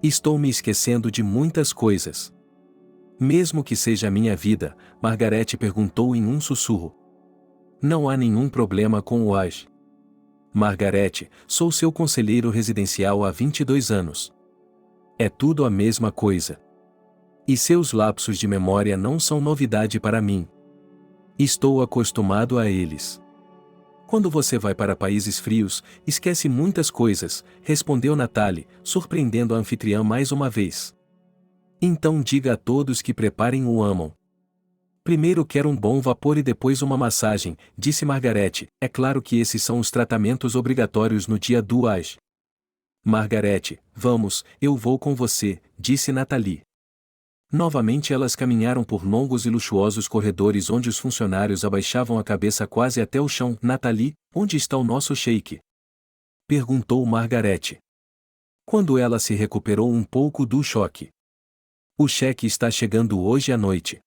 Estou me esquecendo de muitas coisas. Mesmo que seja a minha vida, Margaret perguntou em um sussurro. Não há nenhum problema com o Aj. Margaret, sou seu conselheiro residencial há 22 anos. É tudo a mesma coisa. E seus lapsos de memória não são novidade para mim. Estou acostumado a eles. Quando você vai para países frios, esquece muitas coisas, respondeu Nathalie, surpreendendo a anfitriã mais uma vez. Então diga a todos que preparem o amam. Primeiro quero um bom vapor e depois uma massagem, disse Margaret, é claro que esses são os tratamentos obrigatórios no dia do Aj. Margaret, vamos, eu vou com você, disse Nathalie. Novamente elas caminharam por longos e luxuosos corredores onde os funcionários abaixavam a cabeça quase até o chão. Nathalie, onde está o nosso sheik? Perguntou Margarete. Quando ela se recuperou um pouco do choque. O cheque está chegando hoje à noite.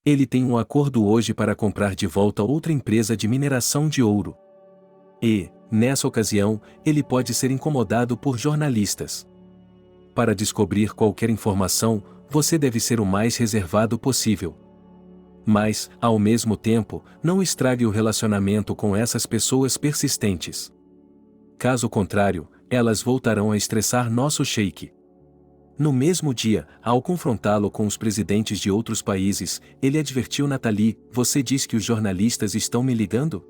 Ele tem um acordo hoje para comprar de volta outra empresa de mineração de ouro. E, nessa ocasião, ele pode ser incomodado por jornalistas. Para descobrir qualquer informação, você deve ser o mais reservado possível. Mas, ao mesmo tempo, não estrague o relacionamento com essas pessoas persistentes. Caso contrário, elas voltarão a estressar nosso sheik. No mesmo dia, ao confrontá-lo com os presidentes de outros países, ele advertiu Nathalie: "Você diz que os jornalistas estão me ligando?"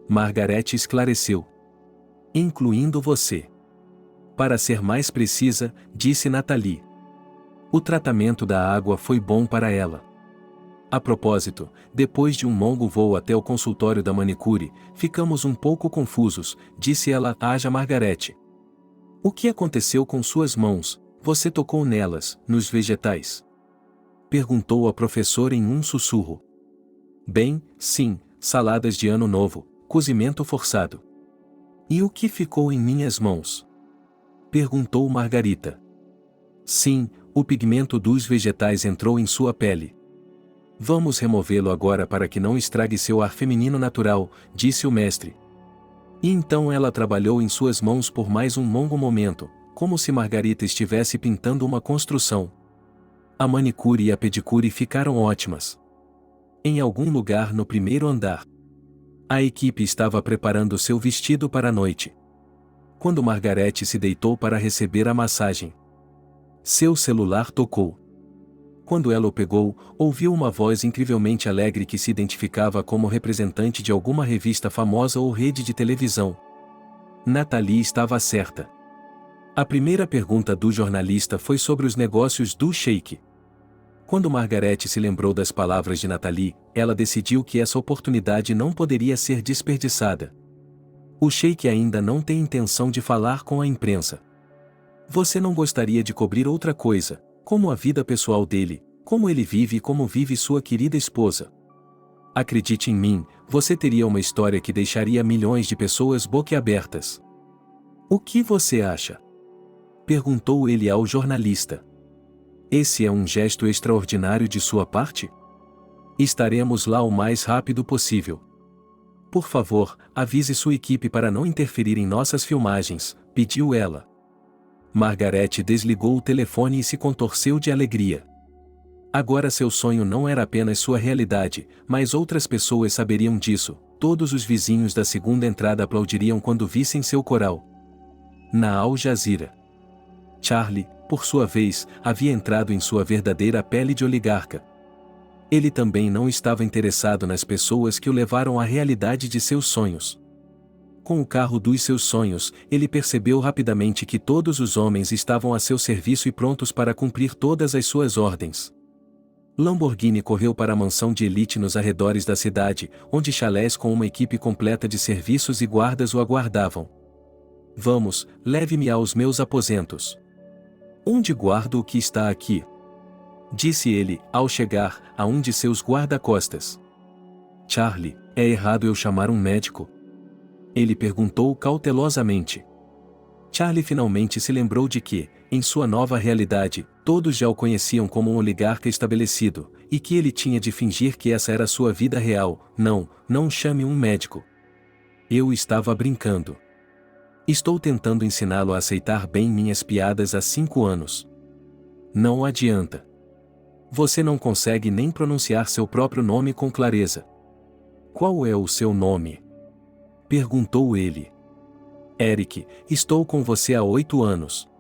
Margarete esclareceu. "Incluindo você." Para ser mais precisa, disse Nathalie. O tratamento da água foi bom para ela. A propósito, depois de um longo voo até o consultório da manicure, ficamos um pouco confusos, disse ela a Margarete. "O que aconteceu com suas mãos? Você tocou nelas, nos vegetais?" Perguntou a professora em um sussurro. "Bem, sim, saladas de ano novo, cozimento forçado." "E o que ficou em minhas mãos?" Perguntou Margarita. "Sim, o pigmento dos vegetais entrou em sua pele." "Vamos removê-lo agora para que não estrague seu ar feminino natural", disse o mestre. E então ela trabalhou em suas mãos por mais um longo momento, como se Margarita estivesse pintando uma construção. A manicure e a pedicure ficaram ótimas. Em algum lugar no primeiro andar. A equipe estava preparando seu vestido para a noite. Quando Margarete se deitou para receber a massagem, seu celular tocou. Quando ela o pegou, ouviu uma voz incrivelmente alegre que se identificava como representante de alguma revista famosa ou rede de televisão. Nathalie estava certa. A primeira pergunta do jornalista foi sobre os negócios do sheik. Quando Margarete se lembrou das palavras de Nathalie, ela decidiu que essa oportunidade não poderia ser desperdiçada. O sheik ainda não tem intenção de falar com a imprensa. Você não gostaria de cobrir outra coisa, como a vida pessoal dele, como ele vive e como vive sua querida esposa? Acredite em mim, você teria uma história que deixaria milhões de pessoas boquiabertas. O que você acha? Perguntou ele ao jornalista. Esse é um gesto extraordinário de sua parte? Estaremos lá o mais rápido possível. Por favor, avise sua equipe para não interferir em nossas filmagens, pediu ela. Margarete desligou o telefone e se contorceu de alegria. Agora seu sonho não era apenas sua realidade, mas outras pessoas saberiam disso. Todos os vizinhos da segunda entrada aplaudiriam quando vissem seu coral. Na Al Jazeera. Charlie, por sua vez, havia entrado em sua verdadeira pele de oligarca. Ele também não estava interessado nas pessoas que o levaram à realidade de seus sonhos. Com o carro dos seus sonhos, ele percebeu rapidamente que todos os homens estavam a seu serviço e prontos para cumprir todas as suas ordens. Lamborghini correu para a mansão de elite nos arredores da cidade, onde chalés com uma equipe completa de serviços e guardas o aguardavam. "Vamos, leve-me aos meus aposentos." "Onde guardo o que está aqui?" disse ele, ao chegar, a um de seus guarda-costas. "Charlie, é errado eu chamar um médico?" ele perguntou cautelosamente. Charlie finalmente se lembrou de que, em sua nova realidade, todos já o conheciam como um oligarca estabelecido, e que ele tinha de fingir que essa era sua vida real. "Não, não chame um médico. Eu estava brincando. Estou tentando ensiná-lo a aceitar bem minhas piadas há 5 anos. Não adianta. Você não consegue nem pronunciar seu próprio nome com clareza." "Qual é o seu nome?" perguntou ele. "Eric, estou com você há 8 anos.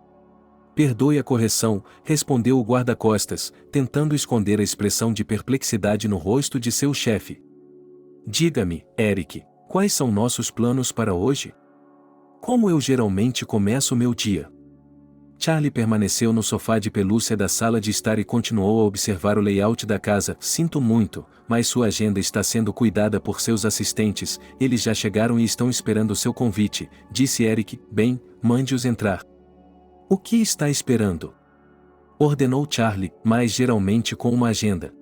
"Perdoe a correção", respondeu o guarda-costas, tentando esconder a expressão de perplexidade no rosto de seu chefe. "Diga-me, Eric, quais são nossos planos para hoje? Como eu geralmente começo meu dia?" Charlie permaneceu no sofá de pelúcia da sala de estar e continuou a observar o layout da casa. "Sinto muito, mas sua agenda está sendo cuidada por seus assistentes, eles já chegaram e estão esperando seu convite", disse Eric. "Bem, mande-os entrar." "O que está esperando?" ordenou Charlie, mas geralmente com uma agenda.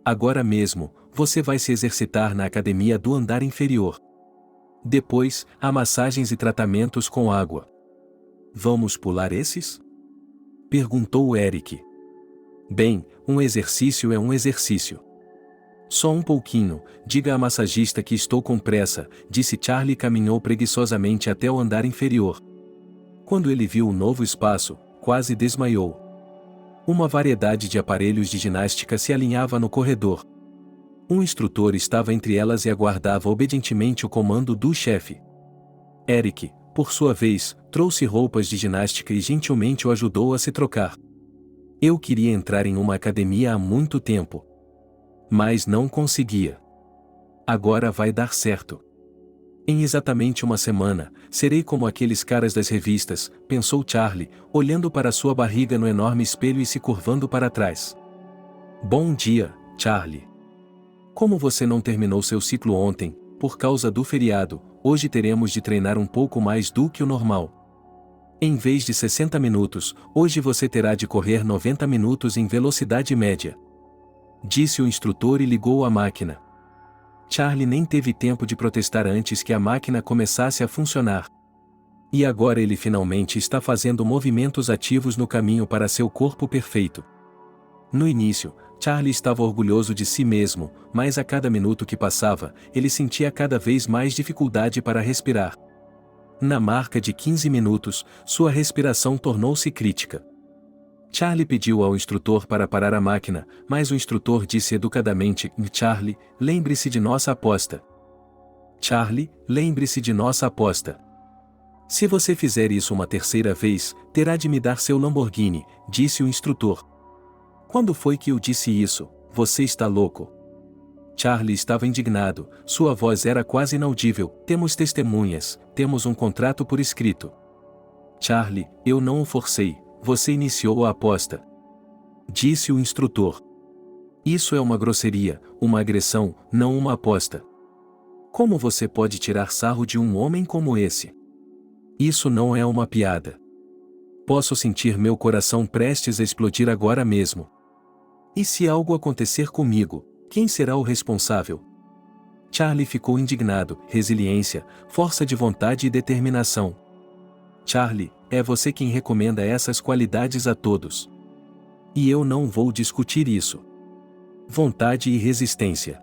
"Agora mesmo, você vai se exercitar na academia do andar inferior." Depois, há massagens e tratamentos com água. Vamos pular esses? Perguntou Eric. Bem, um exercício é um exercício. Só um pouquinho, diga à massagista que estou com pressa, disse Charlie e caminhou preguiçosamente até o andar inferior. Quando ele viu o novo espaço, quase desmaiou. Uma variedade de aparelhos de ginástica se alinhava no corredor. Um instrutor estava entre elas e aguardava obedientemente o comando do chefe. Eric, por sua vez, trouxe roupas de ginástica e gentilmente o ajudou a se trocar. Eu queria entrar em uma academia há muito tempo. Mas não conseguia. Agora vai dar certo. Em exatamente uma semana, serei como aqueles caras das revistas, pensou Charlie, olhando para sua barriga no enorme espelho e se curvando para trás. Bom dia, Charlie. Como você não terminou seu ciclo ontem, por causa do feriado, hoje teremos de treinar um pouco mais do que o normal. Em vez de 60 minutos, hoje você terá de correr 90 minutos em velocidade média. Disse o instrutor e ligou a máquina. Charlie nem teve tempo de protestar antes que a máquina começasse a funcionar. E agora ele finalmente está fazendo movimentos ativos no caminho para seu corpo perfeito. No início, Charlie estava orgulhoso de si mesmo, mas a cada minuto que passava, ele sentia cada vez mais dificuldade para respirar. Na marca de 15 minutos, sua respiração tornou-se crítica. Charlie pediu ao instrutor para parar a máquina, mas o instrutor disse educadamente: Charlie, lembre-se de nossa aposta. Charlie, lembre-se de nossa aposta. Se você fizer isso uma terceira vez, terá de me dar seu Lamborghini, disse o instrutor. Quando foi que eu disse isso? Você está louco. Charlie estava indignado, sua voz era quase inaudível. Temos testemunhas, temos um contrato por escrito. Charlie, eu não o forcei. Você iniciou a aposta. Disse o instrutor. Isso é uma grosseria, uma agressão, não uma aposta. Como você pode tirar sarro de um homem como esse? Isso não é uma piada. Posso sentir meu coração prestes a explodir agora mesmo. E se algo acontecer comigo, quem será o responsável? Charlie ficou indignado. Resiliência, força de vontade e determinação. Charlie, é você quem recomenda essas qualidades a todos. E eu não vou discutir isso. Vontade e resistência.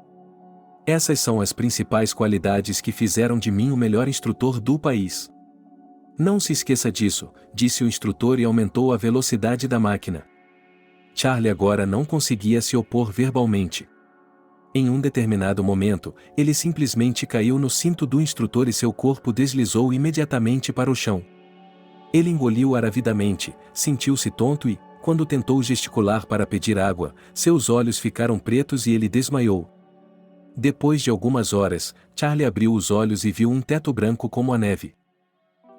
Essas são as principais qualidades que fizeram de mim o melhor instrutor do país. Não se esqueça disso, disse o instrutor e aumentou a velocidade da máquina. Charlie agora não conseguia se opor verbalmente. Em um determinado momento, ele simplesmente caiu no cinto do instrutor e seu corpo deslizou imediatamente para o chão. Ele engoliu ar avidamente, sentiu-se tonto e, quando tentou gesticular para pedir água, seus olhos ficaram pretos e ele desmaiou. Depois de algumas horas, Charlie abriu os olhos e viu um teto branco como a neve.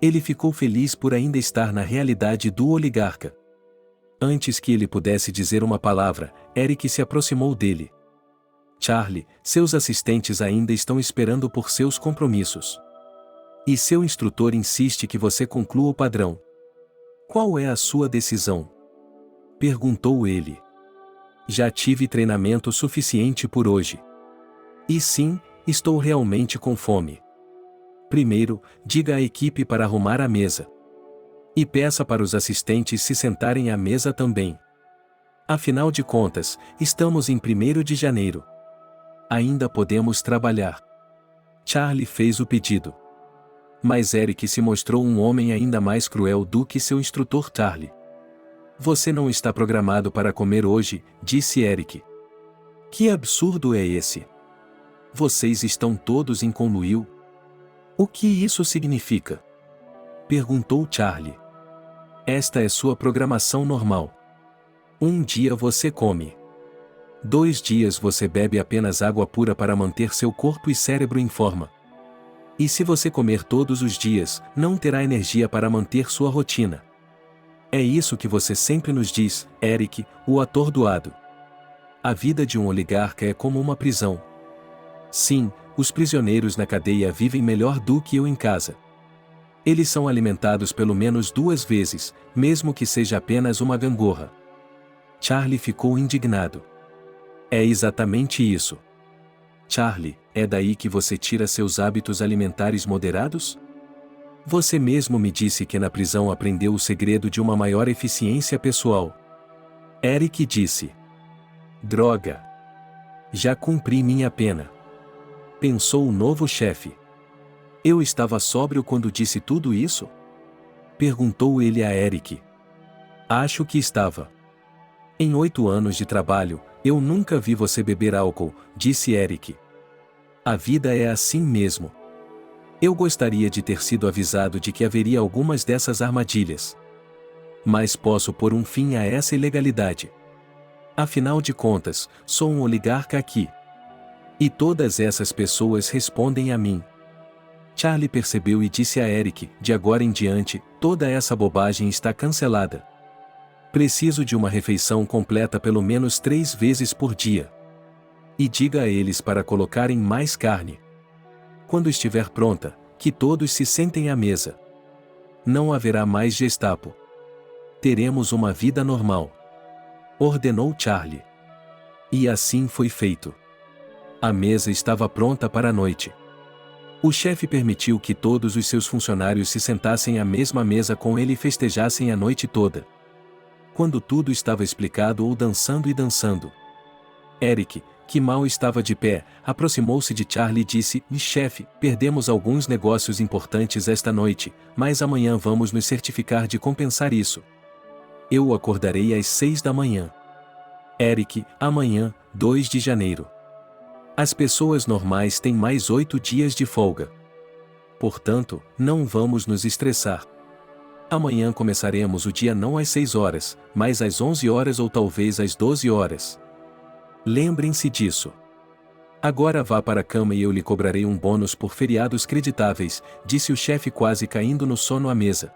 Ele ficou feliz por ainda estar na realidade do oligarca. Antes que ele pudesse dizer uma palavra, Eric se aproximou dele. Charlie, seus assistentes ainda estão esperando por seus compromissos. E seu instrutor insiste que você conclua o padrão. Qual é a sua decisão? Perguntou ele. Já tive treinamento suficiente por hoje. E sim, estou realmente com fome. Primeiro, diga à equipe para arrumar a mesa. E peça para os assistentes se sentarem à mesa também. Afinal de contas, estamos em 1º de janeiro. Ainda podemos trabalhar. Charlie fez o pedido. Mas Eric se mostrou um homem ainda mais cruel do que seu instrutor Charlie. Você não está programado para comer hoje, disse Eric. Que absurdo é esse? Vocês estão todos em conluio? O que isso significa? Perguntou Charlie. Esta é sua programação normal. Um dia você come. 2 dias você bebe apenas água pura para manter seu corpo e cérebro em forma. E se você comer todos os dias, não terá energia para manter sua rotina. É isso que você sempre nos diz, Eric, o atordoado. A vida de um oligarca é como uma prisão. Sim, os prisioneiros na cadeia vivem melhor do que eu em casa. Eles são alimentados pelo menos 2 vezes, mesmo que seja apenas uma gangorra. Charlie ficou indignado. É exatamente isso. Charlie, é daí que você tira seus hábitos alimentares moderados? Você mesmo me disse que na prisão aprendeu o segredo de uma maior eficiência pessoal. Eric disse. Droga! Já cumpri minha pena. Pensou o novo chefe. Eu estava sóbrio quando disse tudo isso? Perguntou ele a Eric. Acho que estava. Em 8 anos de trabalho, eu nunca vi você beber álcool, disse Eric. A vida é assim mesmo. Eu gostaria de ter sido avisado de que haveria algumas dessas armadilhas. Mas posso pôr um fim a essa ilegalidade. Afinal de contas, sou um oligarca aqui. E todas essas pessoas respondem a mim. Charlie percebeu e disse a Eric, de agora em diante, toda essa bobagem está cancelada. Preciso de uma refeição completa pelo menos 3 vezes por dia. E diga a eles para colocarem mais carne. Quando estiver pronta, que todos se sentem à mesa. Não haverá mais Gestapo. Teremos uma vida normal. Ordenou Charlie. E assim foi feito. A mesa estava pronta para a noite. O chefe permitiu que todos os seus funcionários se sentassem à mesma mesa com ele e festejassem a noite toda. Quando tudo estava explicado ou dançando e dançando, Eric, que mal estava de pé, aproximou-se de Charlie e disse: chefe, perdemos alguns negócios importantes esta noite, mas amanhã vamos nos certificar de compensar isso. Eu acordarei às 6 da manhã. Eric, amanhã, 2 de janeiro. As pessoas normais têm mais 8 dias de folga. Portanto, não vamos nos estressar. Amanhã começaremos o dia não às 6 horas, mas às 11 horas ou talvez às 12 horas. Lembrem-se disso. Agora vá para a cama e eu lhe cobrarei um bônus por feriados creditáveis, disse o chefe quase caindo no sono à mesa.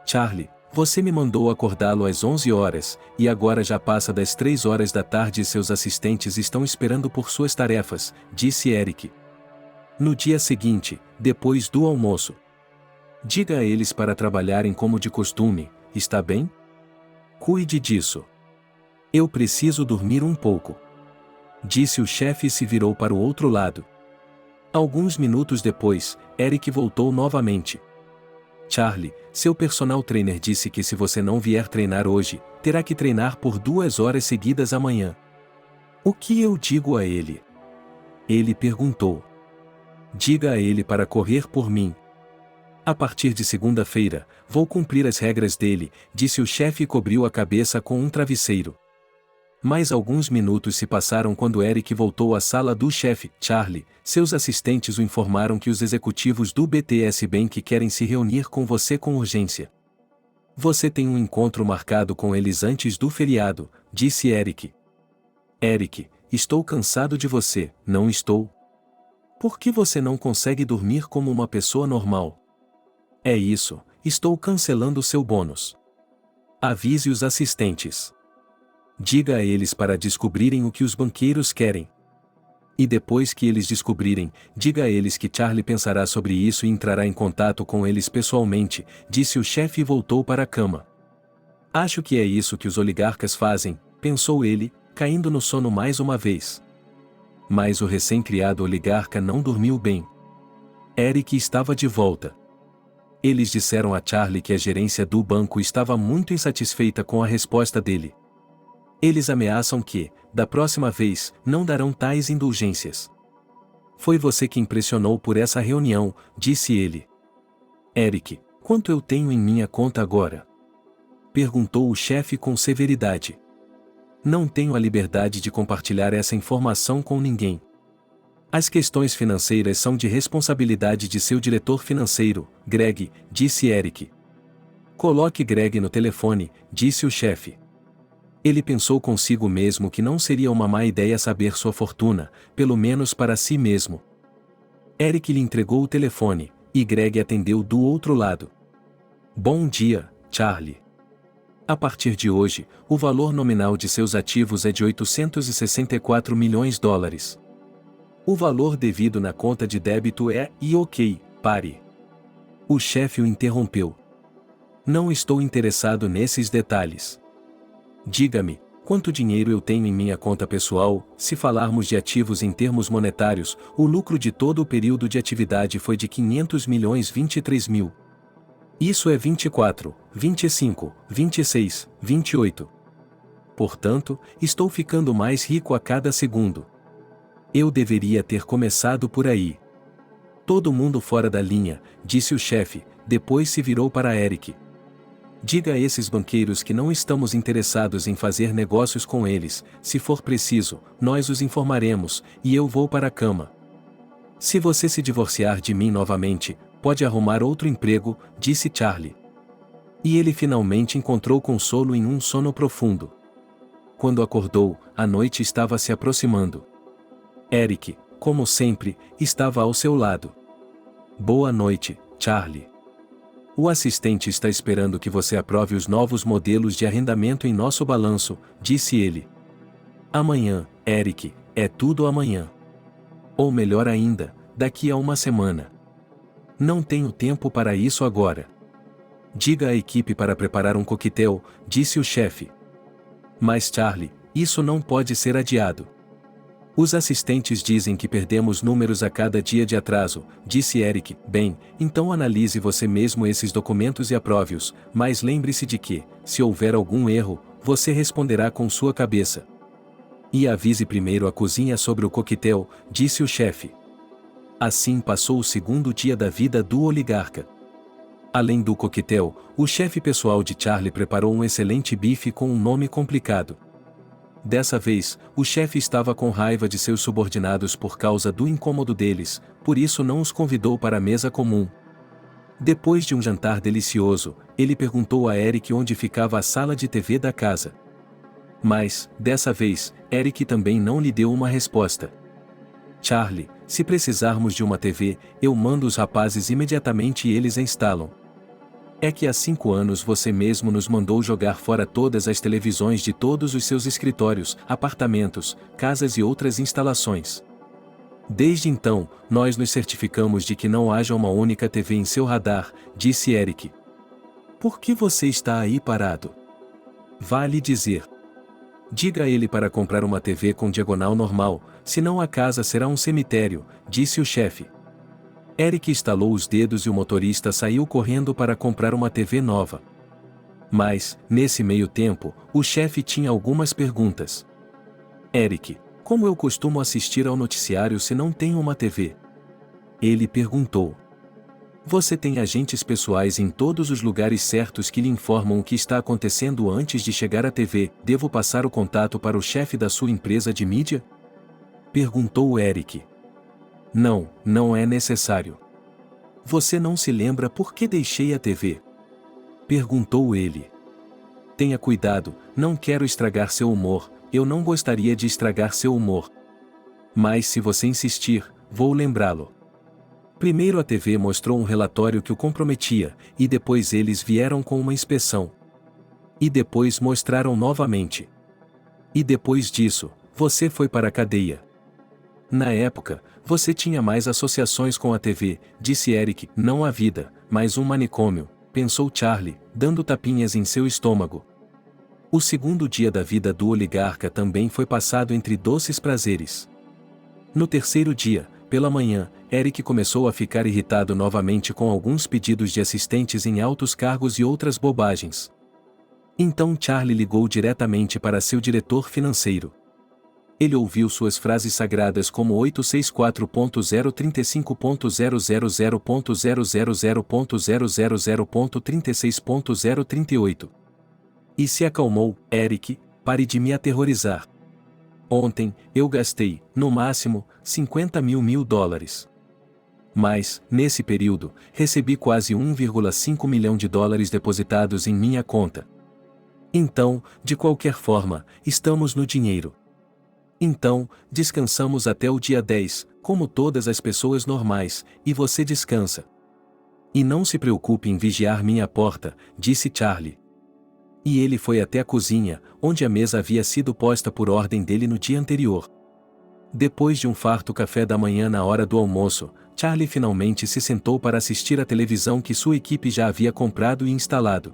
Charlie, você me mandou acordá-lo às 11 horas, e agora já passa das 3 horas da tarde e seus assistentes estão esperando por suas tarefas, disse Eric. No dia seguinte, depois do almoço. Diga a eles para trabalharem como de costume, está bem? Cuide disso. Eu preciso dormir um pouco. Disse o chefe e se virou para o outro lado. Alguns minutos depois, Eric voltou novamente. Charlie, seu personal trainer disse que se você não vier treinar hoje, terá que treinar por 2 horas seguidas amanhã. O que eu digo a ele? Ele perguntou. Diga a ele para correr por mim. A partir de segunda-feira, vou cumprir as regras dele, disse o chefe e cobriu a cabeça com um travesseiro. Mais alguns minutos se passaram quando Eric voltou à sala do chefe. Charlie, seus assistentes o informaram que os executivos do BTS Bank querem se reunir com você com urgência. Você tem um encontro marcado com eles antes do feriado, disse Eric. Eric, estou cansado de você, não estou? Por que você não consegue dormir como uma pessoa normal? É isso, estou cancelando seu bônus. Avise os assistentes. Diga a eles para descobrirem o que os banqueiros querem. E depois que eles descobrirem, diga a eles que Charlie pensará sobre isso e entrará em contato com eles pessoalmente, disse o chefe e voltou para a cama. Acho que é isso que os oligarcas fazem, pensou ele, caindo no sono mais uma vez. Mas o recém-criado oligarca não dormiu bem. Eric estava de volta. Eles disseram a Charlie que a gerência do banco estava muito insatisfeita com a resposta dele. Eles ameaçam que, da próxima vez, não darão tais indulgências. Foi você que impressionou por essa reunião, disse ele. Eric, quanto eu tenho em minha conta agora? Perguntou o chefe com severidade. Não tenho a liberdade de compartilhar essa informação com ninguém. As questões financeiras são de responsabilidade de seu diretor financeiro, Greg, disse Eric. Coloque Greg no telefone, disse o chefe. Ele pensou consigo mesmo que não seria uma má ideia saber sua fortuna, pelo menos para si mesmo. Eric lhe entregou o telefone, e Greg atendeu do outro lado. Bom dia, Charlie. A partir de hoje, o valor nominal de seus ativos é de 864 milhões de dólares. O valor devido na conta de débito é, e ok, pare. O chefe o interrompeu. Não estou interessado nesses detalhes. Diga-me, Quanto dinheiro eu tenho em minha conta pessoal? Se falarmos de ativos em termos monetários, o lucro de todo o período de atividade foi de 500 milhões 23 mil. Isso é 24, 25, 26, 28. Portanto, estou ficando mais rico a cada segundo. Eu deveria ter começado por aí. Todo mundo fora da linha, disse o chefe, depois se virou para Eric. Diga a esses banqueiros que não estamos interessados em fazer negócios com eles, se for preciso, nós os informaremos, e eu vou para a cama. Se você se divorciar de mim novamente, pode arrumar outro emprego, disse Charlie. E ele finalmente encontrou consolo em um sono profundo. Quando acordou, a noite estava se aproximando. Eric, como sempre, estava ao seu lado. Boa noite, Charlie. O assistente está esperando que você aprove os novos modelos de arrendamento em nosso balanço, disse ele. Amanhã, Eric, é tudo amanhã. Ou melhor ainda, daqui a uma semana. Não tenho tempo para isso agora. Diga à equipe para preparar um coquetel, disse o chefe. Mas Charlie, isso não pode ser adiado. Os assistentes dizem que perdemos números a cada dia de atraso, disse Eric. Bem, então analise você mesmo esses documentos e aprove-os, mas lembre-se de que, se houver algum erro, você responderá com sua cabeça. E avise primeiro a cozinha sobre o coquetel, disse o chefe. Assim passou o segundo dia da vida do oligarca. Além do coquetel, o chefe pessoal de Charlie preparou um excelente bife com um nome complicado. Dessa vez, o chefe estava com raiva de seus subordinados por causa do incômodo deles, por isso não os convidou para a mesa comum. Depois de um jantar delicioso, ele perguntou a Eric onde ficava a sala de TV da casa. Mas, dessa vez, Eric também não lhe deu uma resposta. Charlie, se precisarmos de uma TV, eu mando os rapazes imediatamente e eles a instalam. É que há 5 anos você mesmo nos mandou jogar fora todas as televisões de todos os seus escritórios, apartamentos, casas e outras instalações. Desde então, nós nos certificamos de que não haja uma única TV em seu radar, disse Eric. Por que você está aí parado? Vale dizer. Diga a ele para comprar uma TV com diagonal normal, senão a casa será um cemitério, disse o chefe. Eric estalou os dedos e o motorista saiu correndo para comprar uma TV nova. Mas, nesse meio tempo, o chefe tinha algumas perguntas. Eric, como eu costumo assistir ao noticiário se não tenho uma TV? Ele perguntou. Você tem agentes pessoais em todos os lugares certos que lhe informam o que está acontecendo antes de chegar à TV, devo passar o contato para o chefe da sua empresa de mídia? Perguntou Eric. Não, não é necessário. Você não se lembra por que deixei a TV? Perguntou ele. Tenha cuidado, não quero estragar seu humor, eu não gostaria de estragar seu humor. Mas se você insistir, vou lembrá-lo. Primeiro a TV mostrou um relatório que o comprometia, e depois eles vieram com uma inspeção. E depois mostraram novamente. E depois disso, você foi para a cadeia. Na época, você tinha mais associações com a TV, disse Eric. Não a vida, mas um manicômio, pensou Charlie, dando tapinhas em seu estômago. O segundo dia da vida do oligarca também foi passado entre doces prazeres. No terceiro dia, pela manhã, Eric começou a ficar irritado novamente com alguns pedidos de assistentes em altos cargos e outras bobagens. Então Charlie ligou diretamente para seu diretor financeiro. Ele ouviu suas frases sagradas como 864.035.000.000.000.36.038. E se acalmou. Eric, pare de me aterrorizar. Ontem, eu gastei, no máximo, 50 mil dólares. Mas, nesse período, recebi quase 1,5 milhão de dólares depositados em minha conta. Então, de qualquer forma, estamos no dinheiro. Então, descansamos até o dia 10, como todas as pessoas normais, e você descansa. E não se preocupe em vigiar minha porta, disse Charlie. E ele foi até a cozinha, onde a mesa havia sido posta por ordem dele no dia anterior. Depois de um farto café da manhã na hora do almoço, Charlie finalmente se sentou para assistir à televisão que sua equipe já havia comprado e instalado.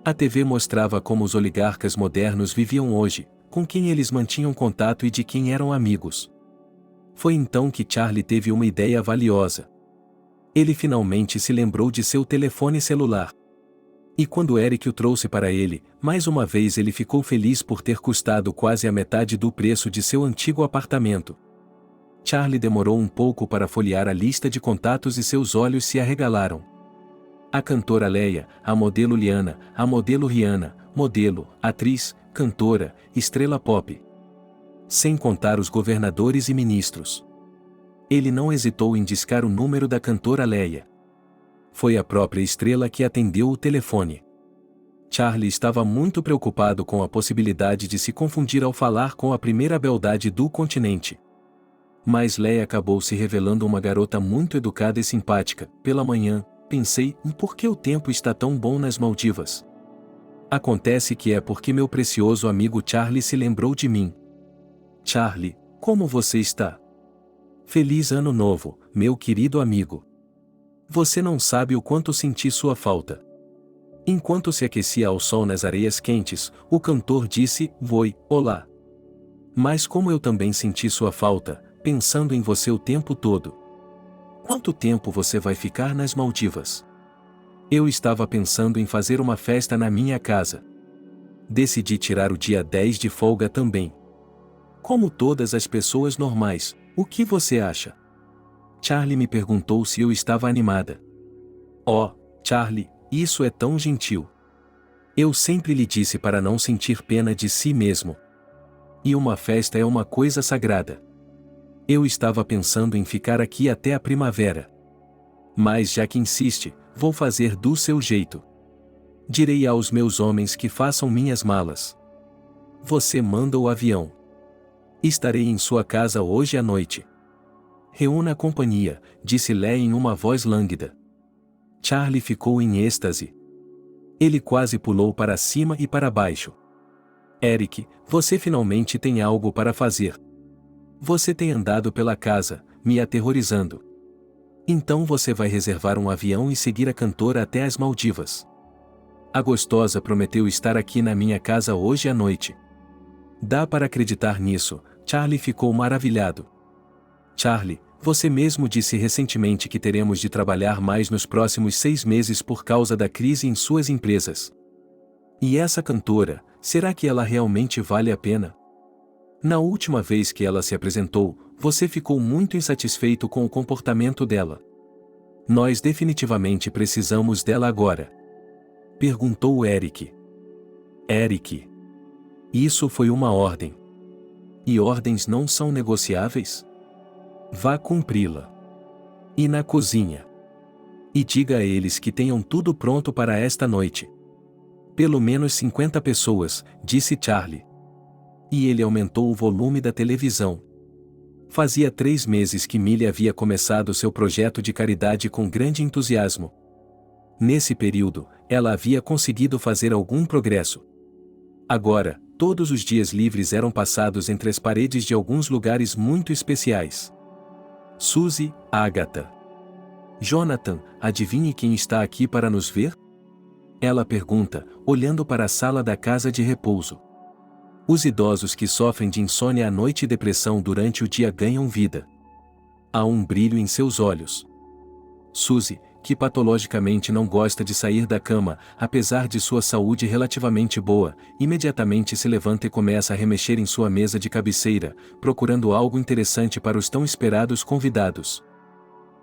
A TV mostrava como os oligarcas modernos viviam hoje, com quem eles mantinham contato e de quem eram amigos. Foi então que Charlie teve uma ideia valiosa. Ele finalmente se lembrou de seu telefone celular. E quando Eric o trouxe para ele, mais uma vez ele ficou feliz por ter custado quase a metade do preço de seu antigo apartamento. Charlie demorou um pouco para folhear a lista de contatos e seus olhos se arregalaram. A cantora Leia, a modelo Liana, a modelo Rihanna, modelo, atriz, cantora, estrela pop. Sem contar os governadores e ministros. Ele não hesitou em discar o número da cantora Leia. Foi a própria estrela que atendeu o telefone. Charlie estava muito preocupado com a possibilidade de se confundir ao falar com a primeira beldade do continente. Mas Leia acabou se revelando uma garota muito educada e simpática. Pela manhã, pensei, por que o tempo está tão bom nas Maldivas? Acontece que é porque meu precioso amigo Charlie se lembrou de mim. Charlie, como você está? Feliz Ano Novo, meu querido amigo. Você não sabe o quanto senti sua falta. Enquanto se aquecia ao sol nas areias quentes, o cantor disse, "Voi, olá." Mas como eu também senti sua falta, pensando em você o tempo todo. Quanto tempo você vai ficar nas Maldivas? Eu estava pensando em fazer uma festa na minha casa. Decidi tirar o dia 10 de folga também. Como todas as pessoas normais, o que você acha? Charlie me perguntou se eu estava animada. Oh, Charlie, isso é tão gentil. Eu sempre lhe disse para não sentir pena de si mesmo. E uma festa é uma coisa sagrada. Eu estava pensando em ficar aqui até a primavera. Mas já que insiste, vou fazer do seu jeito. Direi aos meus homens que façam minhas malas. Você manda o avião. Estarei em sua casa hoje à noite. Reúna a companhia, disse Leia em uma voz lânguida. Charlie ficou em êxtase. Ele quase pulou para cima e para baixo. Eric, você finalmente tem algo para fazer. Você tem andado pela casa, me aterrorizando. Então você vai reservar um avião e seguir a cantora até as Maldivas. A gostosa prometeu estar aqui na minha casa hoje à noite. Dá para acreditar nisso, Charlie ficou maravilhado. Charlie, você mesmo disse recentemente que teremos de trabalhar mais nos próximos 6 meses por causa da crise em suas empresas. E essa cantora, será que ela realmente vale a pena? Na última vez que ela se apresentou, você ficou muito insatisfeito com o comportamento dela. Nós definitivamente precisamos dela agora. Perguntou Eric. Eric. Isso foi uma ordem. E ordens não são negociáveis? Vá cumpri-la. E na cozinha. E diga a eles que tenham tudo pronto para esta noite. Pelo menos 50 pessoas, disse Charlie. E ele aumentou o volume da televisão. Fazia 3 meses que Millie havia começado seu projeto de caridade com grande entusiasmo. Nesse período, ela havia conseguido fazer algum progresso. Agora, todos os dias livres eram passados entre as paredes de alguns lugares muito especiais. Suzy, Agatha. Jonathan, adivinhe quem está aqui para nos ver? Ela pergunta, olhando para a sala da casa de repouso. Os idosos que sofrem de insônia à noite e depressão durante o dia ganham vida. Há um brilho em seus olhos. Suzy, que patologicamente não gosta de sair da cama, apesar de sua saúde relativamente boa, imediatamente se levanta e começa a remexer em sua mesa de cabeceira, procurando algo interessante para os tão esperados convidados.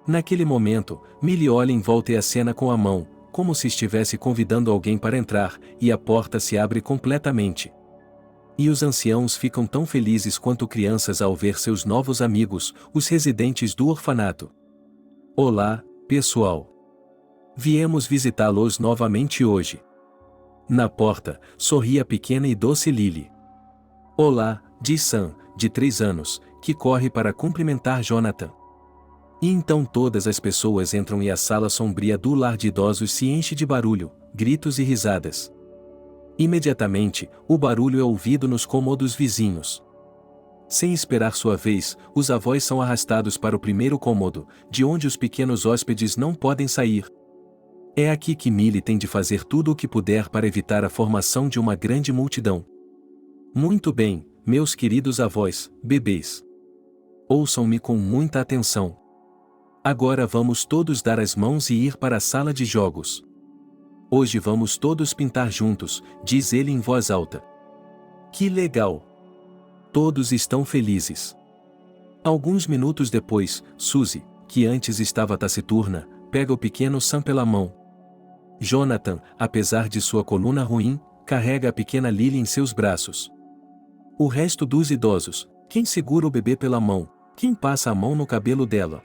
Naquele momento, Millie olha em volta e acena com a mão, como se estivesse convidando alguém para entrar, e a porta se abre completamente. E os anciãos ficam tão felizes quanto crianças ao ver seus novos amigos, os residentes do orfanato. Olá, pessoal. Viemos visitá-los novamente hoje. Na porta, sorri a pequena e doce Lily. Olá, diz Sam, de 3 anos, que corre para cumprimentar Jonathan. E então todas as pessoas entram e a sala sombria do lar de idosos se enche de barulho, gritos e risadas. Imediatamente, o barulho é ouvido nos cômodos vizinhos. Sem esperar sua vez, os avós são arrastados para o primeiro cômodo, de onde os pequenos hóspedes não podem sair. É aqui que Millie tem de fazer tudo o que puder para evitar a formação de uma grande multidão. Muito bem, meus queridos avós, bebês. Ouçam-me com muita atenção. Agora vamos todos dar as mãos e ir para a sala de jogos. Hoje vamos todos pintar juntos, diz ele em voz alta. Que legal! Todos estão felizes. Alguns minutos depois, Suzy, que antes estava taciturna, pega o pequeno Sam pela mão. Jonathan, apesar de sua coluna ruim, carrega a pequena Lily em seus braços. O resto dos idosos, quem segura o bebê pela mão, quem passa a mão no cabelo dela.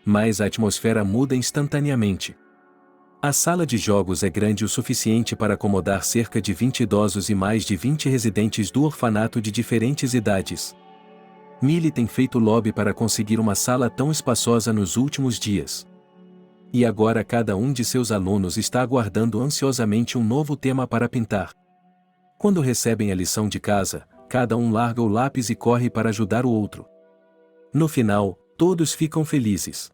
Mas a atmosfera muda instantaneamente. A sala de jogos é grande o suficiente para acomodar cerca de 20 idosos e mais de 20 residentes do orfanato de diferentes idades. Millie tem feito lobby para conseguir uma sala tão espaçosa nos últimos dias. E agora cada um de seus alunos está aguardando ansiosamente um novo tema para pintar. Quando recebem a lição de casa, cada um larga o lápis e corre para ajudar o outro. No final, todos ficam felizes.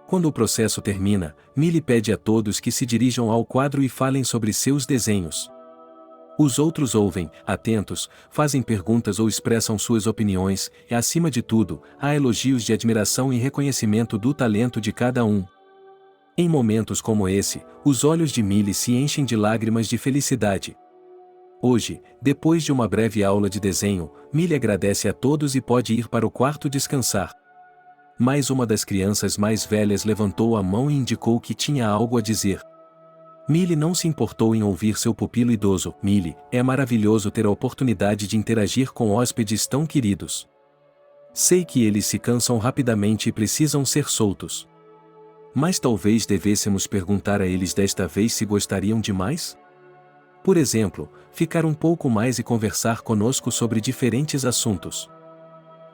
Quando o processo termina, Millie pede a todos que se dirijam ao quadro e falem sobre seus desenhos. Os outros ouvem, atentos, fazem perguntas ou expressam suas opiniões, e acima de tudo, há elogios de admiração e reconhecimento do talento de cada um. Em momentos como esse, os olhos de Millie se enchem de lágrimas de felicidade. Hoje, depois de uma breve aula de desenho, Millie agradece a todos e pode ir para o quarto descansar. Mas uma das crianças mais velhas levantou a mão e indicou que tinha algo a dizer. Millie não se importou em ouvir seu pupilo idoso. Millie, é maravilhoso ter a oportunidade de interagir com hóspedes tão queridos. Sei que eles se cansam rapidamente e precisam ser soltos. Mas talvez devêssemos perguntar a eles desta vez se gostariam de mais? Por exemplo, ficar um pouco mais e conversar conosco sobre diferentes assuntos.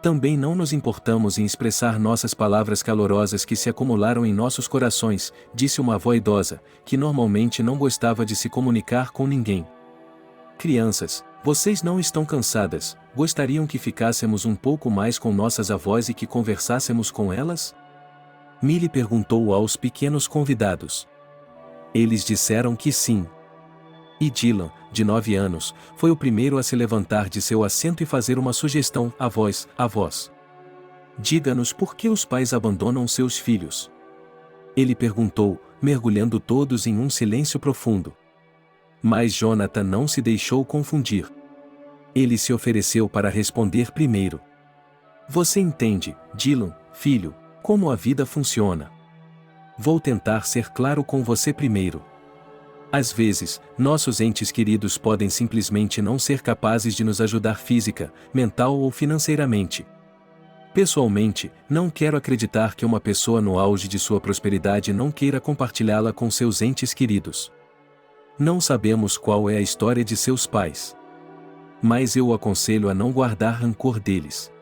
Também não nos importamos em expressar nossas palavras calorosas que se acumularam em nossos corações, disse uma avó idosa, que normalmente não gostava de se comunicar com ninguém. Crianças, vocês não estão cansadas, gostariam que ficássemos um pouco mais com nossas avós e que conversássemos com elas? Millie perguntou aos pequenos convidados. Eles disseram que sim. E Dylan, de 9 anos, foi o primeiro a se levantar de seu assento e fazer uma sugestão. Avós. Diga-nos por que os pais abandonam seus filhos. Ele perguntou, mergulhando todos em um silêncio profundo. Mas Jonathan não se deixou confundir. Ele se ofereceu para responder primeiro. Você entende, Dylan, filho, como a vida funciona. Vou tentar ser claro com você primeiro. Às vezes, nossos entes queridos podem simplesmente não ser capazes de nos ajudar física, mental ou financeiramente. Pessoalmente, não quero acreditar que uma pessoa no auge de sua prosperidade não queira compartilhá-la com seus entes queridos. Não sabemos qual é a história de seus pais. Mas eu o aconselho a não guardar rancor deles.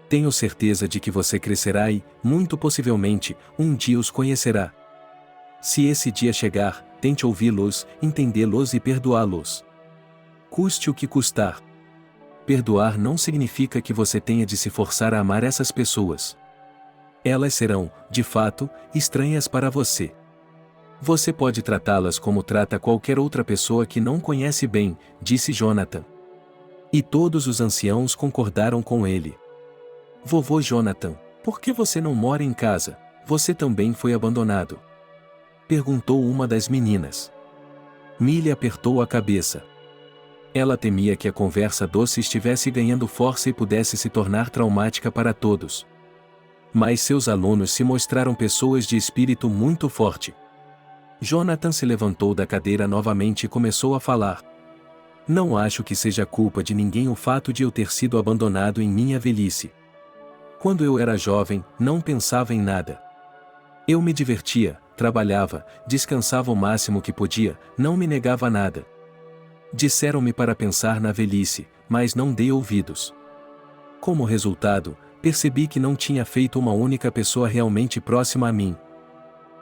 Tenho certeza de que você crescerá e, muito possivelmente, um dia os conhecerá. Se esse dia chegar, tente ouvi-los, entendê-los e perdoá-los. Custe o que custar. Perdoar não significa que você tenha de se forçar a amar essas pessoas. Elas serão, de fato, estranhas para você. Você pode tratá-las como trata qualquer outra pessoa que não conhece bem, disse Jonathan. E todos os anciãos concordaram com ele. Vovô Jonathan, por que você não mora em casa? Você também foi abandonado. Perguntou uma das meninas. Millie apertou a cabeça. Ela temia que a conversa doce estivesse ganhando força e pudesse se tornar traumática para todos. Mas seus alunos se mostraram pessoas de espírito muito forte. Jonathan se levantou da cadeira novamente e começou a falar. Não acho que seja culpa de ninguém o fato de eu ter sido abandonado em minha velhice. Quando eu era jovem, não pensava em nada. Eu me divertia, trabalhava, descansava o máximo que podia, não me negava nada. Disseram-me para pensar na velhice, mas não dei ouvidos. Como resultado, percebi que não tinha feito uma única pessoa realmente próxima a mim.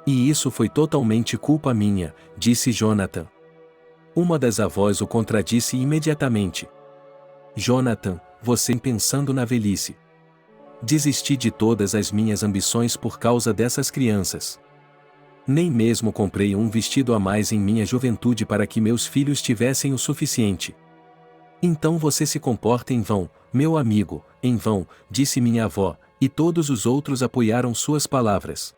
E isso foi totalmente culpa minha, disse Jonathan. Uma das avós o contradisse imediatamente. Jonathan, você pensando na velhice. Desisti de todas as minhas ambições por causa dessas crianças. Nem mesmo comprei um vestido a mais em minha juventude para que meus filhos tivessem o suficiente. Então você se comporta em vão, meu amigo, em vão, disse minha avó, e todos os outros apoiaram suas palavras.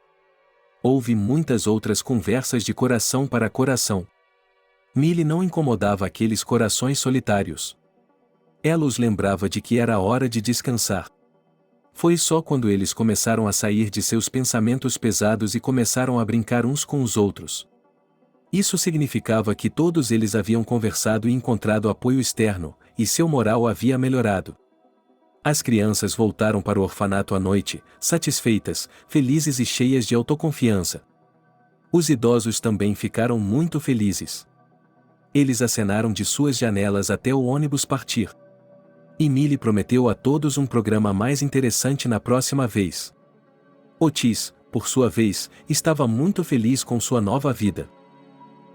Houve muitas outras conversas de coração para coração. Millie não incomodava aqueles corações solitários. Ela os lembrava de que era hora de descansar. Foi só quando eles começaram a sair de seus pensamentos pesados e começaram a brincar uns com os outros. Isso significava que todos eles haviam conversado e encontrado apoio externo, e seu moral havia melhorado. As crianças voltaram para o orfanato à noite, satisfeitas, felizes e cheias de autoconfiança. Os idosos também ficaram muito felizes. Eles acenaram de suas janelas até o ônibus partir. E Millie prometeu a todos um programa mais interessante na próxima vez. Otis, por sua vez, estava muito feliz com sua nova vida.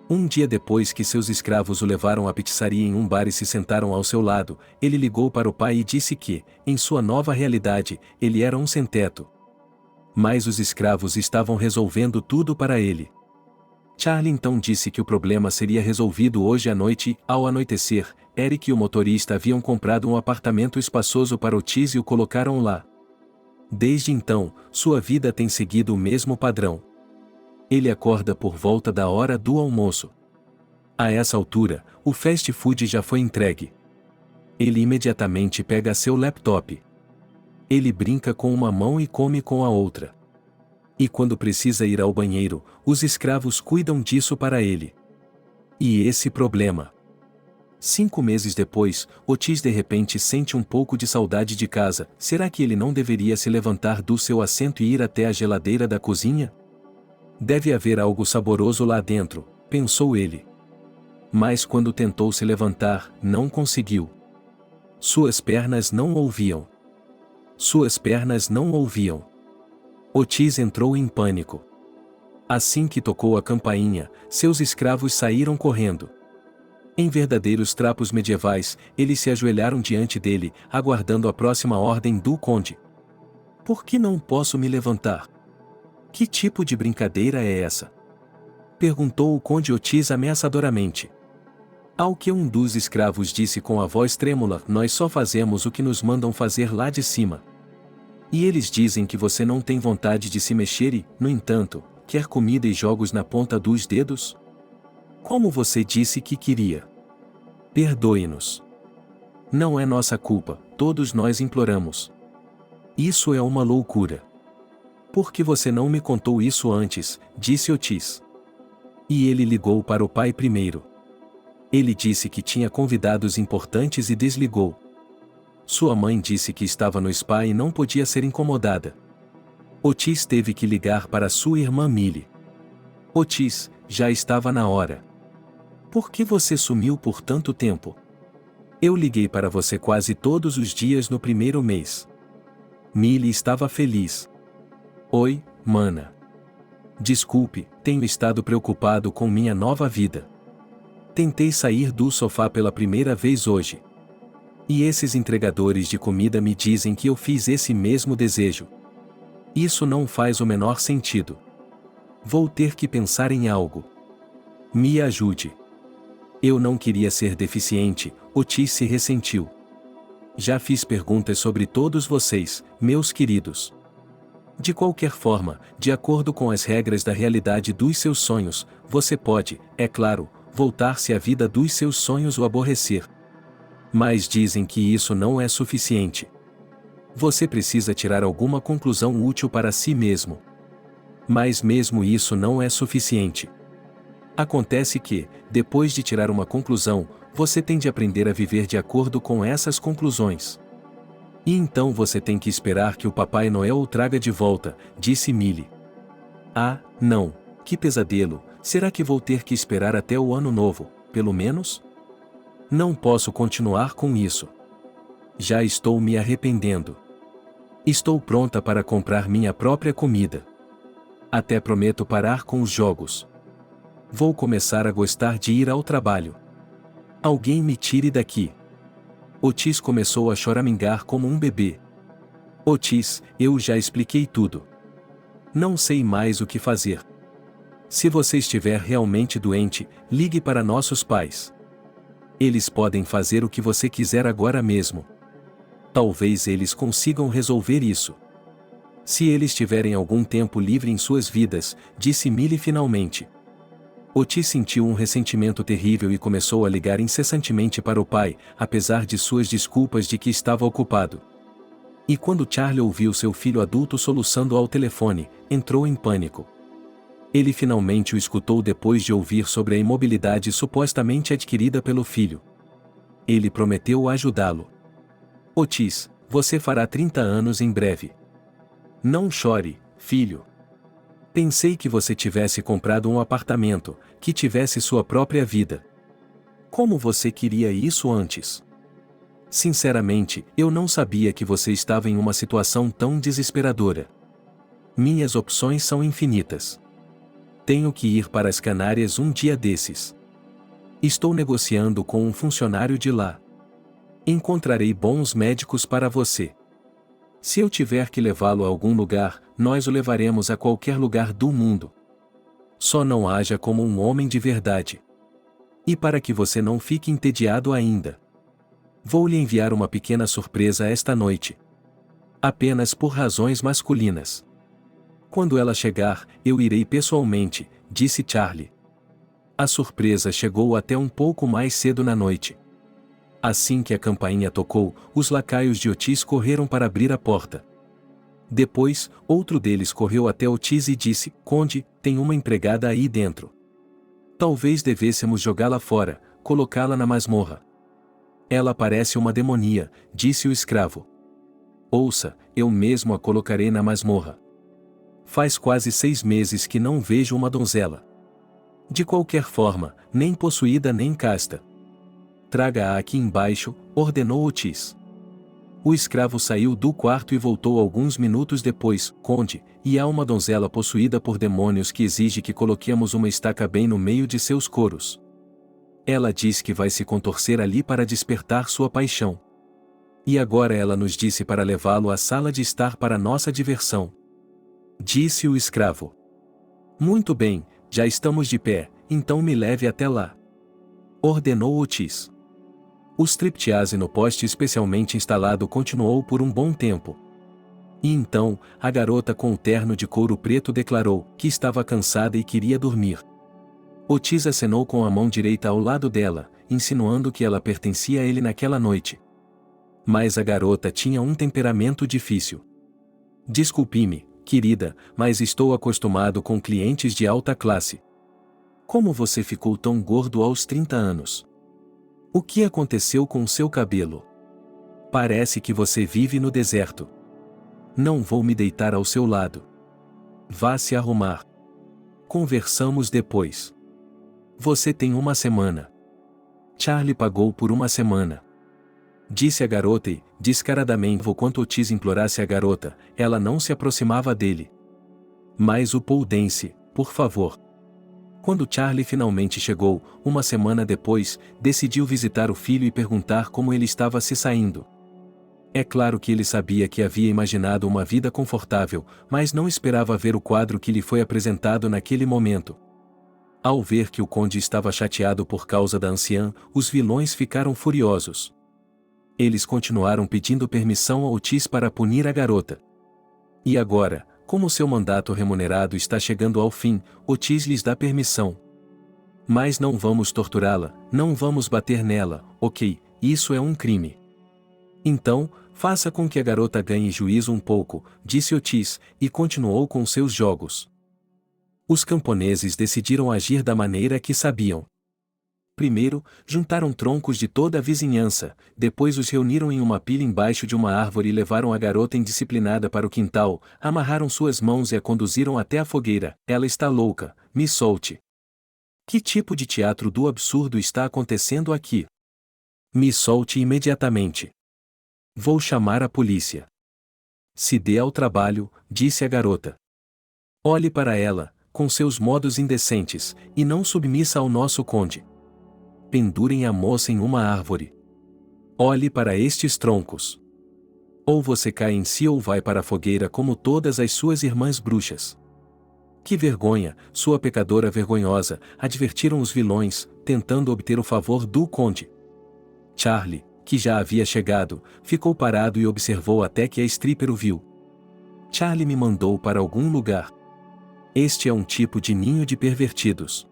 Um dia depois que seus escravos o levaram à pizzaria em um bar e se sentaram ao seu lado, ele ligou para o pai e disse que, em sua nova realidade, ele era um sem-teto. Mas os escravos estavam resolvendo tudo para ele. Charlie então disse que o problema seria resolvido hoje à noite e, ao anoitecer, Eric e o motorista haviam comprado um apartamento espaçoso para Otis e o colocaram lá. Desde então, sua vida tem seguido o mesmo padrão. Ele acorda por volta da hora do almoço. A essa altura, o fast food já foi entregue. Ele imediatamente pega seu laptop. Ele brinca com uma mão e come com a outra. E quando precisa ir ao banheiro, os escravos cuidam disso para ele. E esse problema. 5 meses depois, Otis de repente sente um pouco de saudade de casa. Será que ele não deveria se levantar do seu assento e ir até a geladeira da cozinha? Deve haver algo saboroso lá dentro, pensou ele. Mas quando tentou se levantar, não conseguiu. Suas pernas não ouviam. Suas pernas não ouviam. Otis entrou em pânico. Assim que tocou a campainha, seus escravos saíram correndo. Em verdadeiros trapos medievais, eles se ajoelharam diante dele, aguardando a próxima ordem do conde. Por que não posso me levantar? Que tipo de brincadeira é essa? Perguntou o conde Otis ameaçadoramente. Ao que um dos escravos disse com a voz trêmula: nós só fazemos o que nos mandam fazer lá de cima. E eles dizem que você não tem vontade de se mexer e, no entanto, quer comida e jogos na ponta dos dedos? Como você disse que queria? Perdoe-nos. Não é nossa culpa, todos nós imploramos. Isso é uma loucura. Por que você não me contou isso antes? Disse Otis. E ele ligou para o pai primeiro. Ele disse que tinha convidados importantes e desligou. Sua mãe disse que estava no spa e não podia ser incomodada. Otis teve que ligar para sua irmã Millie. Otis, já estava na hora. Por que você sumiu por tanto tempo? Eu liguei para você quase todos os dias no primeiro mês. Millie estava feliz. Oi, mana. Desculpe, tenho estado preocupado com minha nova vida. Tentei sair do sofá pela primeira vez hoje. E esses entregadores de comida me dizem que eu fiz esse mesmo desejo. Isso não faz o menor sentido. Vou ter que pensar em algo. Me ajude. Eu não queria ser deficiente, Otis se ressentiu. Já fiz perguntas sobre todos vocês, meus queridos. De qualquer forma, de acordo com as regras da realidade dos seus sonhos, você pode, é claro, voltar-se à vida dos seus sonhos ou aborrecer. Mas dizem que isso não é suficiente. Você precisa tirar alguma conclusão útil para si mesmo. Mas mesmo isso não é suficiente. Acontece que, depois de tirar uma conclusão, você tem de aprender a viver de acordo com essas conclusões. E então você tem que esperar que o Papai Noel o traga de volta, disse Millie. Ah, não, que pesadelo, será que vou ter que esperar até o ano novo, pelo menos? Não posso continuar com isso. Já estou me arrependendo. Estou pronta para comprar minha própria comida. Até prometo parar com os jogos. Vou começar a gostar de ir ao trabalho. Alguém me tire daqui. Otis começou a choramingar como um bebê. Otis, eu já expliquei tudo. Não sei mais o que fazer. Se você estiver realmente doente, ligue para nossos pais. Eles podem fazer o que você quiser agora mesmo. Talvez eles consigam resolver isso. Se eles tiverem algum tempo livre em suas vidas, disse Millie finalmente. Otis sentiu um ressentimento terrível e começou a ligar incessantemente para o pai, apesar de suas desculpas de que estava ocupado. E quando Charlie ouviu seu filho adulto soluçando ao telefone, entrou em pânico. Ele finalmente o escutou depois de ouvir sobre a imobilidade supostamente adquirida pelo filho. Ele prometeu ajudá-lo. Otis, você fará 30 anos em breve. Não chore, filho. Pensei que você tivesse comprado um apartamento, que tivesse sua própria vida. Como você queria isso antes? Sinceramente, eu não sabia que você estava em uma situação tão desesperadora. Minhas opções são infinitas. Tenho que ir para as Canárias um dia desses. Estou negociando com um funcionário de lá. Encontrarei bons médicos para você. Se eu tiver que levá-lo a algum lugar, nós o levaremos a qualquer lugar do mundo. Só não haja como um homem de verdade. E para que você não fique entediado ainda, vou lhe enviar uma pequena surpresa esta noite. Apenas por razões masculinas. Quando ela chegar, eu irei pessoalmente, disse Charlie. A surpresa chegou até um pouco mais cedo na noite. Assim que a campainha tocou, os lacaios de Otis correram para abrir a porta. Depois, outro deles correu até Otis e disse: Conde, tem uma empregada aí dentro. Talvez devêssemos jogá-la fora, colocá-la na masmorra. Ela parece uma demonia, disse o escravo. Ouça, eu mesmo a colocarei na masmorra. Faz quase 6 meses que não vejo uma donzela. De qualquer forma, nem possuída nem casta. Traga-a aqui embaixo, ordenou Otis. O escravo saiu do quarto e voltou alguns minutos depois. Conde, e há uma donzela possuída por demônios que exige que coloquemos uma estaca bem no meio de seus coros. Ela diz que vai se contorcer ali para despertar sua paixão. E agora ela nos disse para levá-lo à sala de estar para nossa diversão. Disse o escravo. Muito bem, já estamos de pé, então me leve até lá. Ordenou Otis. O striptease no poste especialmente instalado continuou por um bom tempo. E então, a garota com o terno de couro preto declarou que estava cansada e queria dormir. Otis acenou com a mão direita ao lado dela, insinuando que ela pertencia a ele naquela noite. Mas a garota tinha um temperamento difícil. Desculpe-me, querida, mas estou acostumado com clientes de alta classe. Como você ficou tão gordo aos 30 anos? O que aconteceu com seu cabelo? Parece que você vive no deserto. Não vou me deitar ao seu lado. Vá se arrumar. Conversamos depois. Você tem uma semana. Charlie pagou por uma semana. Disse a garota e, descaradamente, enquanto Otis implorasse a garota, ela não se aproximava dele. Mas o pole dance, por favor. Quando Charlie finalmente chegou, uma semana depois, decidiu visitar o filho e perguntar como ele estava se saindo. É claro que ele sabia que havia imaginado uma vida confortável, mas não esperava ver o quadro que lhe foi apresentado naquele momento. Ao ver que o conde estava chateado por causa da anciã, os vilões ficaram furiosos. Eles continuaram pedindo permissão a Otis para punir a garota. E agora, como seu mandato remunerado está chegando ao fim, Otis lhes dá permissão. Mas não vamos torturá-la, não vamos bater nela, ok, isso é um crime. Então, faça com que a garota ganhe juízo um pouco, disse Otis, e continuou com seus jogos. Os camponeses decidiram agir da maneira que sabiam. Primeiro, juntaram troncos de toda a vizinhança, depois os reuniram em uma pilha embaixo de uma árvore e levaram a garota indisciplinada para o quintal, amarraram suas mãos e a conduziram até a fogueira. Ela está louca, me solte. Que tipo de teatro do absurdo está acontecendo aqui? Me solte imediatamente. Vou chamar a polícia. Se dê ao trabalho, disse a garota. Olhe para ela, com seus modos indecentes, e não submissa ao nosso conde. Pendurem a moça em uma árvore. Olhe para estes troncos. Ou você cai em si ou vai para a fogueira como todas as suas irmãs bruxas. Que vergonha, sua pecadora vergonhosa, advertiram os vilões, tentando obter o favor do conde. Charlie, que já havia chegado, ficou parado e observou até que a stripper o viu. Charlie me mandou para algum lugar. Este é um tipo de ninho de pervertidos.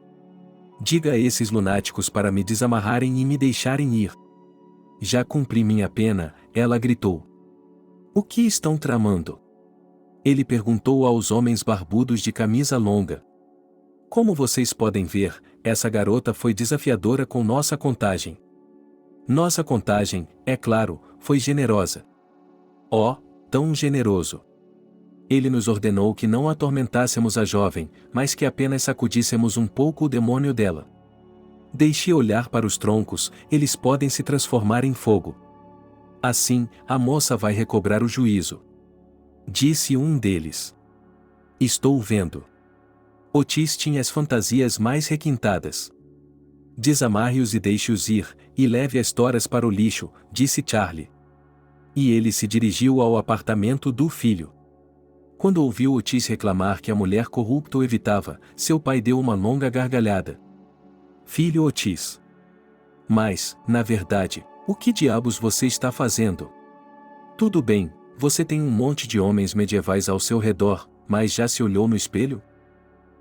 Diga a esses lunáticos para me desamarrarem e me deixarem ir. Já cumpri minha pena, ela gritou. O que estão tramando? Ele perguntou aos homens barbudos de camisa longa. Como vocês podem ver, essa garota foi desafiadora com nossa contagem. Nossa contagem, é claro, foi generosa. Oh, tão generoso! Ele nos ordenou que não atormentássemos a jovem, mas que apenas sacudíssemos um pouco o demônio dela. Deixe olhar para os troncos, eles podem se transformar em fogo. Assim, a moça vai recobrar o juízo. Disse um deles. Estou vendo. Otis tinha as fantasias mais requintadas. Desamarre-os e deixe-os ir, e leve as toras para o lixo, disse Charlie. E ele se dirigiu ao apartamento do filho. Quando ouviu Otis reclamar que a mulher corrupta o evitava, seu pai deu uma longa gargalhada. Filho Otis. Mas, na verdade, o que diabos você está fazendo? Tudo bem, você tem um monte de homens medievais ao seu redor, mas já se olhou no espelho?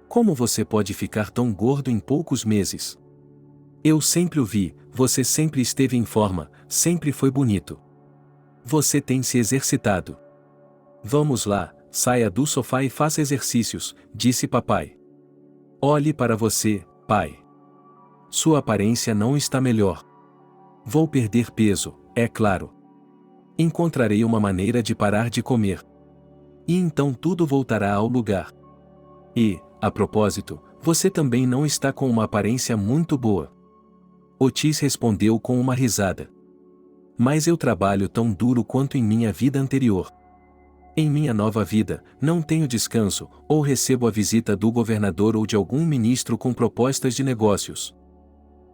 Como você pode ficar tão gordo em poucos meses? Eu sempre o vi, você sempre esteve em forma, sempre foi bonito. Você tem se exercitado. Vamos lá, saia do sofá e faça exercícios, disse papai. Olhe para você, pai. Sua aparência não está melhor. Vou perder peso, é claro. Encontrarei uma maneira de parar de comer. E então tudo voltará ao lugar. E, a propósito, você também não está com uma aparência muito boa. Otis respondeu com uma risada. Mas eu trabalho tão duro quanto em minha vida anterior. Em minha nova vida, não tenho descanso, ou recebo a visita do governador ou de algum ministro com propostas de negócios.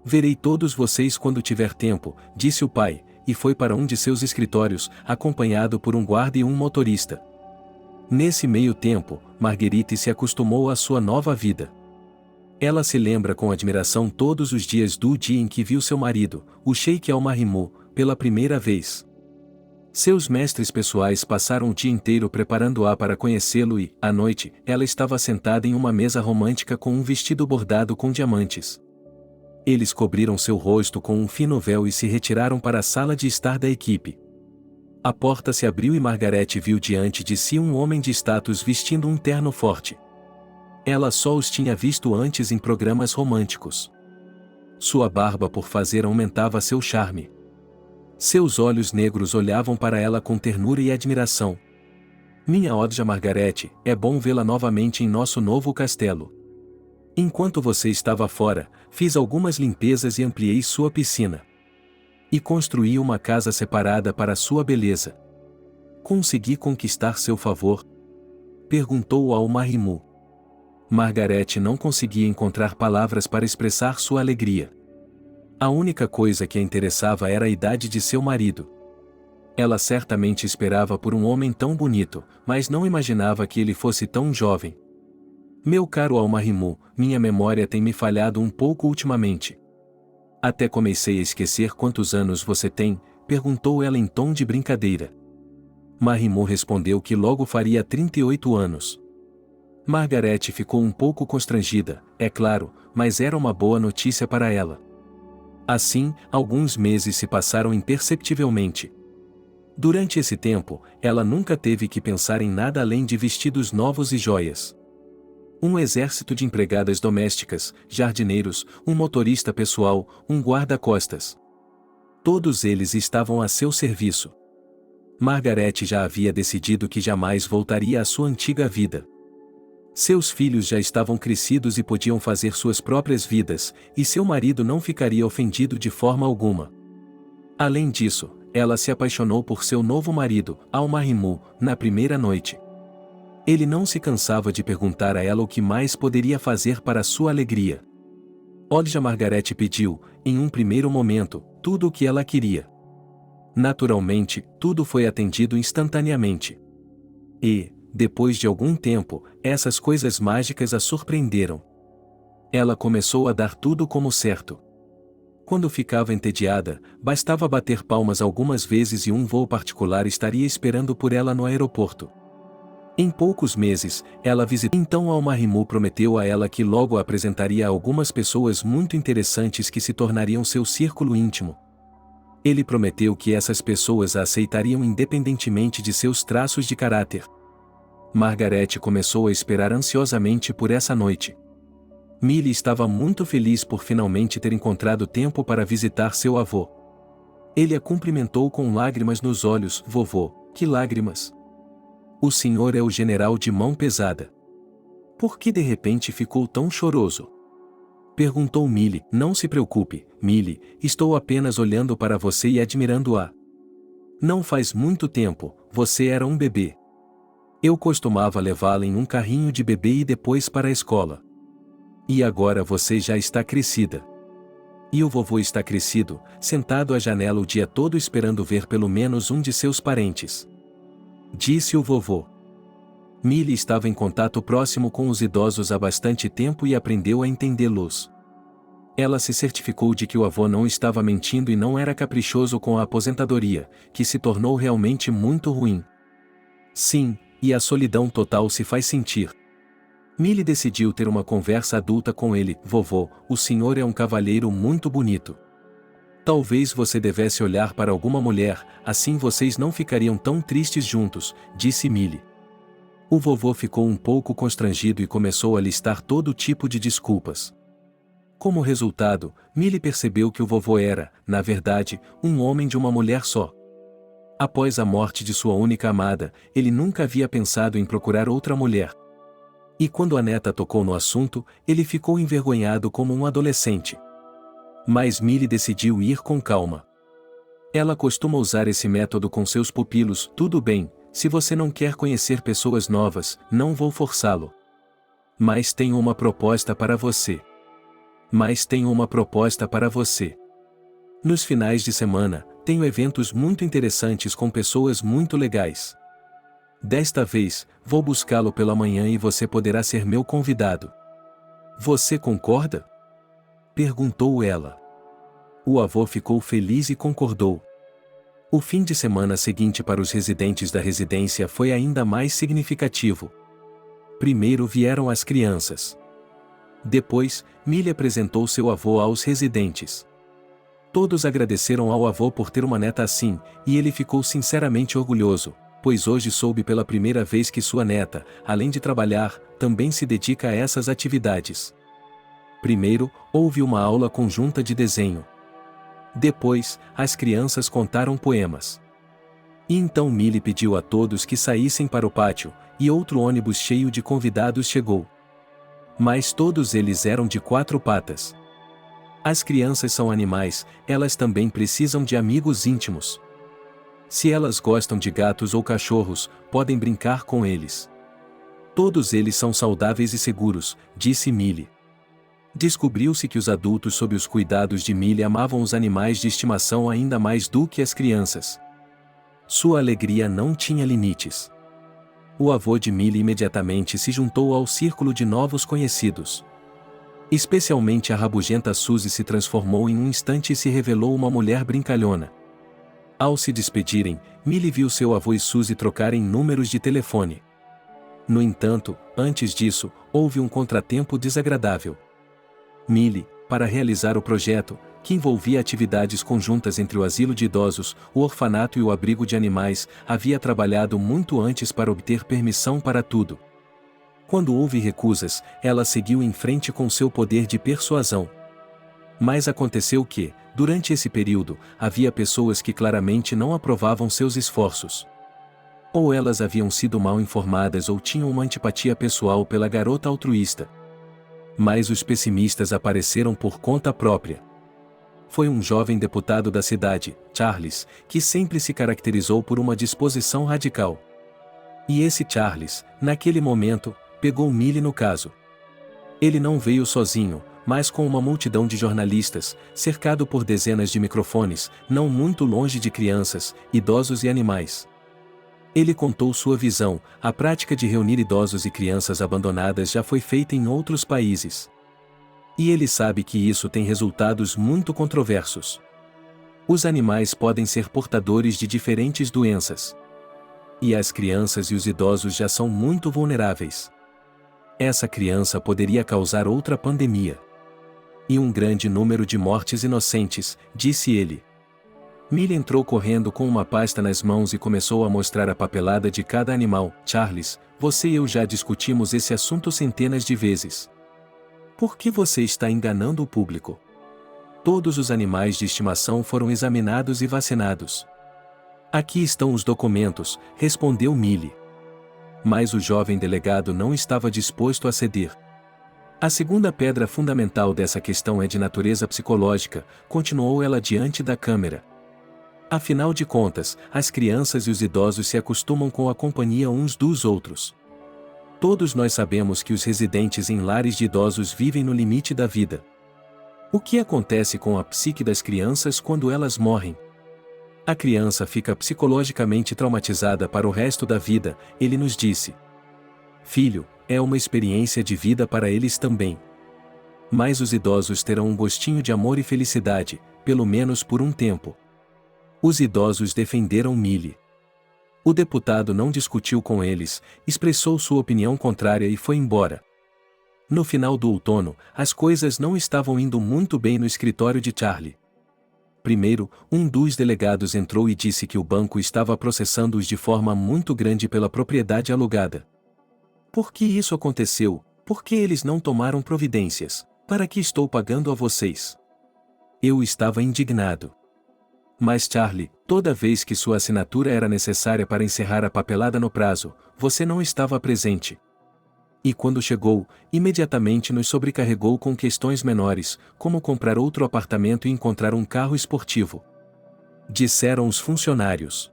Verei todos vocês quando tiver tempo, disse o pai, e foi para um de seus escritórios, acompanhado por um guarda e um motorista. Nesse meio tempo, Marguerite se acostumou à sua nova vida. Ela se lembra com admiração todos os dias do dia em que viu seu marido, o Sheik Al-Mahmoud, pela primeira vez. Seus mestres pessoais passaram o dia inteiro preparando-a para conhecê-lo e, à noite, ela estava sentada em uma mesa romântica com um vestido bordado com diamantes. Eles cobriram seu rosto com um fino véu e se retiraram para a sala de estar da equipe. A porta se abriu e Margaret viu diante de si um homem de status vestindo um terno forte. Ela só os tinha visto antes em programas românticos. Sua barba por fazer aumentava seu charme. Seus olhos negros olhavam para ela com ternura e admiração. Minha Odja Margaret, é bom vê-la novamente em nosso novo castelo. Enquanto você estava fora, fiz algumas limpezas e ampliei sua piscina. E construí uma casa separada para sua beleza. Consegui conquistar seu favor? Perguntou ao Mahmoud. Margaret não conseguia encontrar palavras para expressar sua alegria. A única coisa que a interessava era a idade de seu marido. Ela certamente esperava por um homem tão bonito, mas não imaginava que ele fosse tão jovem. Meu caro Al-Mahmoud, minha memória tem me falhado um pouco ultimamente. Até comecei a esquecer quantos anos você tem, perguntou ela em tom de brincadeira. Mahmoud respondeu que logo faria 38 anos. Margaret ficou um pouco constrangida, é claro, mas era uma boa notícia para ela. Assim, alguns meses se passaram imperceptivelmente. Durante esse tempo, ela nunca teve que pensar em nada além de vestidos novos e joias. Um exército de empregadas domésticas, jardineiros, um motorista pessoal, um guarda-costas. Todos eles estavam a seu serviço. Margaret já havia decidido que jamais voltaria à sua antiga vida. Seus filhos já estavam crescidos e podiam fazer suas próprias vidas, e seu marido não ficaria ofendido de forma alguma. Além disso, ela se apaixonou por seu novo marido, Al-Mahmoud, na primeira noite. Ele não se cansava de perguntar a ela o que mais poderia fazer para sua alegria. Odja Margaret pediu, em um primeiro momento, tudo o que ela queria. Naturalmente, tudo foi atendido instantaneamente. E, Depois de algum tempo, essas coisas mágicas a surpreenderam. Ela começou a dar tudo como certo. Quando ficava entediada, bastava bater palmas algumas vezes e um voo particular estaria esperando por ela no aeroporto. Em poucos meses, ela visitou. Então Al-Mahrimud prometeu a ela que logo a apresentaria a algumas pessoas muito interessantes que se tornariam seu círculo íntimo. Ele prometeu que essas pessoas a aceitariam independentemente de seus traços de caráter. Margaret começou a esperar ansiosamente por essa noite. Millie estava muito feliz por finalmente ter encontrado tempo para visitar seu avô. Ele a cumprimentou com lágrimas nos olhos. Vovô, que lágrimas? O senhor é o general de mão pesada. Por que de repente ficou tão choroso? Perguntou Millie. Não se preocupe, Millie, estou apenas olhando para você e admirando-a. Não faz muito tempo, você era um bebê. Eu costumava levá-la em um carrinho de bebê e depois para a escola. E agora você já está crescida. E o vovô está crescido, sentado à janela o dia todo esperando ver pelo menos um de seus parentes. Disse o vovô. Millie estava em contato próximo com os idosos há bastante tempo e aprendeu a entendê-los. Ela se certificou de que o avô não estava mentindo e não era caprichoso com a aposentadoria, que se tornou realmente muito ruim. Sim, e a solidão total se faz sentir. Millie decidiu ter uma conversa adulta com ele. Vovô, o senhor é um cavalheiro muito bonito. Talvez você devesse olhar para alguma mulher, assim vocês não ficariam tão tristes juntos, disse Millie. O vovô ficou um pouco constrangido e começou a listar todo tipo de desculpas. Como resultado, Millie percebeu que o vovô era, na verdade, um homem de uma mulher só. Após a morte de sua única amada, ele nunca havia pensado em procurar outra mulher. E quando a neta tocou no assunto, ele ficou envergonhado como um adolescente. Mas Millie decidiu ir com calma. Ela costuma usar esse método com seus pupilos. Tudo bem, se você não quer conhecer pessoas novas, não vou forçá-lo. Mas tenho uma proposta para você. Nos finais de semana, tenho eventos muito interessantes com pessoas muito legais. Desta vez, vou buscá-lo pela manhã e você poderá ser meu convidado. Você concorda? Perguntou ela. O avô ficou feliz e concordou. O fim de semana seguinte para os residentes da residência foi ainda mais significativo. Primeiro vieram as crianças. Depois, Millie apresentou seu avô aos residentes. Todos agradeceram ao avô por ter uma neta assim, e ele ficou sinceramente orgulhoso, pois hoje soube pela primeira vez que sua neta, além de trabalhar, também se dedica a essas atividades. Primeiro, houve uma aula conjunta de desenho. Depois, as crianças contaram poemas. E então Millie pediu a todos que saíssem para o pátio, e outro ônibus cheio de convidados chegou. Mas todos eles eram de 4 patas. As crianças são animais, elas também precisam de amigos íntimos. Se elas gostam de gatos ou cachorros, podem brincar com eles. Todos eles são saudáveis e seguros, disse Millie. Descobriu-se que os adultos sob os cuidados de Millie amavam os animais de estimação ainda mais do que as crianças. Sua alegria não tinha limites. O avô de Millie imediatamente se juntou ao círculo de novos conhecidos. Especialmente a rabugenta Suzy se transformou em um instante e se revelou uma mulher brincalhona. Ao se despedirem, Millie viu seu avô e Suzy trocarem números de telefone. No entanto, antes disso, houve um contratempo desagradável. Millie, para realizar o projeto, que envolvia atividades conjuntas entre o asilo de idosos, o orfanato e o abrigo de animais, havia trabalhado muito antes para obter permissão para tudo. Quando houve recusas, ela seguiu em frente com seu poder de persuasão. Mas aconteceu que, durante esse período, havia pessoas que claramente não aprovavam seus esforços. Ou elas haviam sido mal informadas ou tinham uma antipatia pessoal pela garota altruísta. Mas os pessimistas apareceram por conta própria. Foi um jovem deputado da cidade, Charles, que sempre se caracterizou por uma disposição radical. E esse Charles, naquele momento, pegou Millie no caso. Ele não veio sozinho, mas com uma multidão de jornalistas, cercado por dezenas de microfones, não muito longe de crianças, idosos e animais. Ele contou sua visão: a prática de reunir idosos e crianças abandonadas já foi feita em outros países. E ele sabe que isso tem resultados muito controversos. Os animais podem ser portadores de diferentes doenças. E as crianças e os idosos já são muito vulneráveis. Essa criança poderia causar outra pandemia. E um grande número de mortes inocentes, disse ele. Millie entrou correndo com uma pasta nas mãos e começou a mostrar a papelada de cada animal. Charles, você e eu já discutimos esse assunto centenas de vezes. Por que você está enganando o público? Todos os animais de estimação foram examinados e vacinados. Aqui estão os documentos, respondeu Millie. Mas o jovem delegado não estava disposto a ceder. A segunda pedra fundamental dessa questão é de natureza psicológica, continuou ela diante da câmera. Afinal de contas, as crianças e os idosos se acostumam com a companhia uns dos outros. Todos nós sabemos que os residentes em lares de idosos vivem no limite da vida. O que acontece com a psique das crianças quando elas morrem? A criança fica psicologicamente traumatizada para o resto da vida, ele nos disse. Filho, é uma experiência de vida para eles também. Mas os idosos terão um gostinho de amor e felicidade, pelo menos por um tempo. Os idosos defenderam Millie. O deputado não discutiu com eles, expressou sua opinião contrária e foi embora. No final do outono, as coisas não estavam indo muito bem no escritório de Charlie. Primeiro, um dos delegados entrou e disse que o banco estava processando-os de forma muito grande pela propriedade alugada. Por que isso aconteceu? Por que eles não tomaram providências? Para que estou pagando a vocês? Eu estava indignado. Mas Charlie, toda vez que sua assinatura era necessária para encerrar a papelada no prazo, você não estava presente. E quando chegou, imediatamente nos sobrecarregou com questões menores, como comprar outro apartamento e encontrar um carro esportivo. Disseram os funcionários.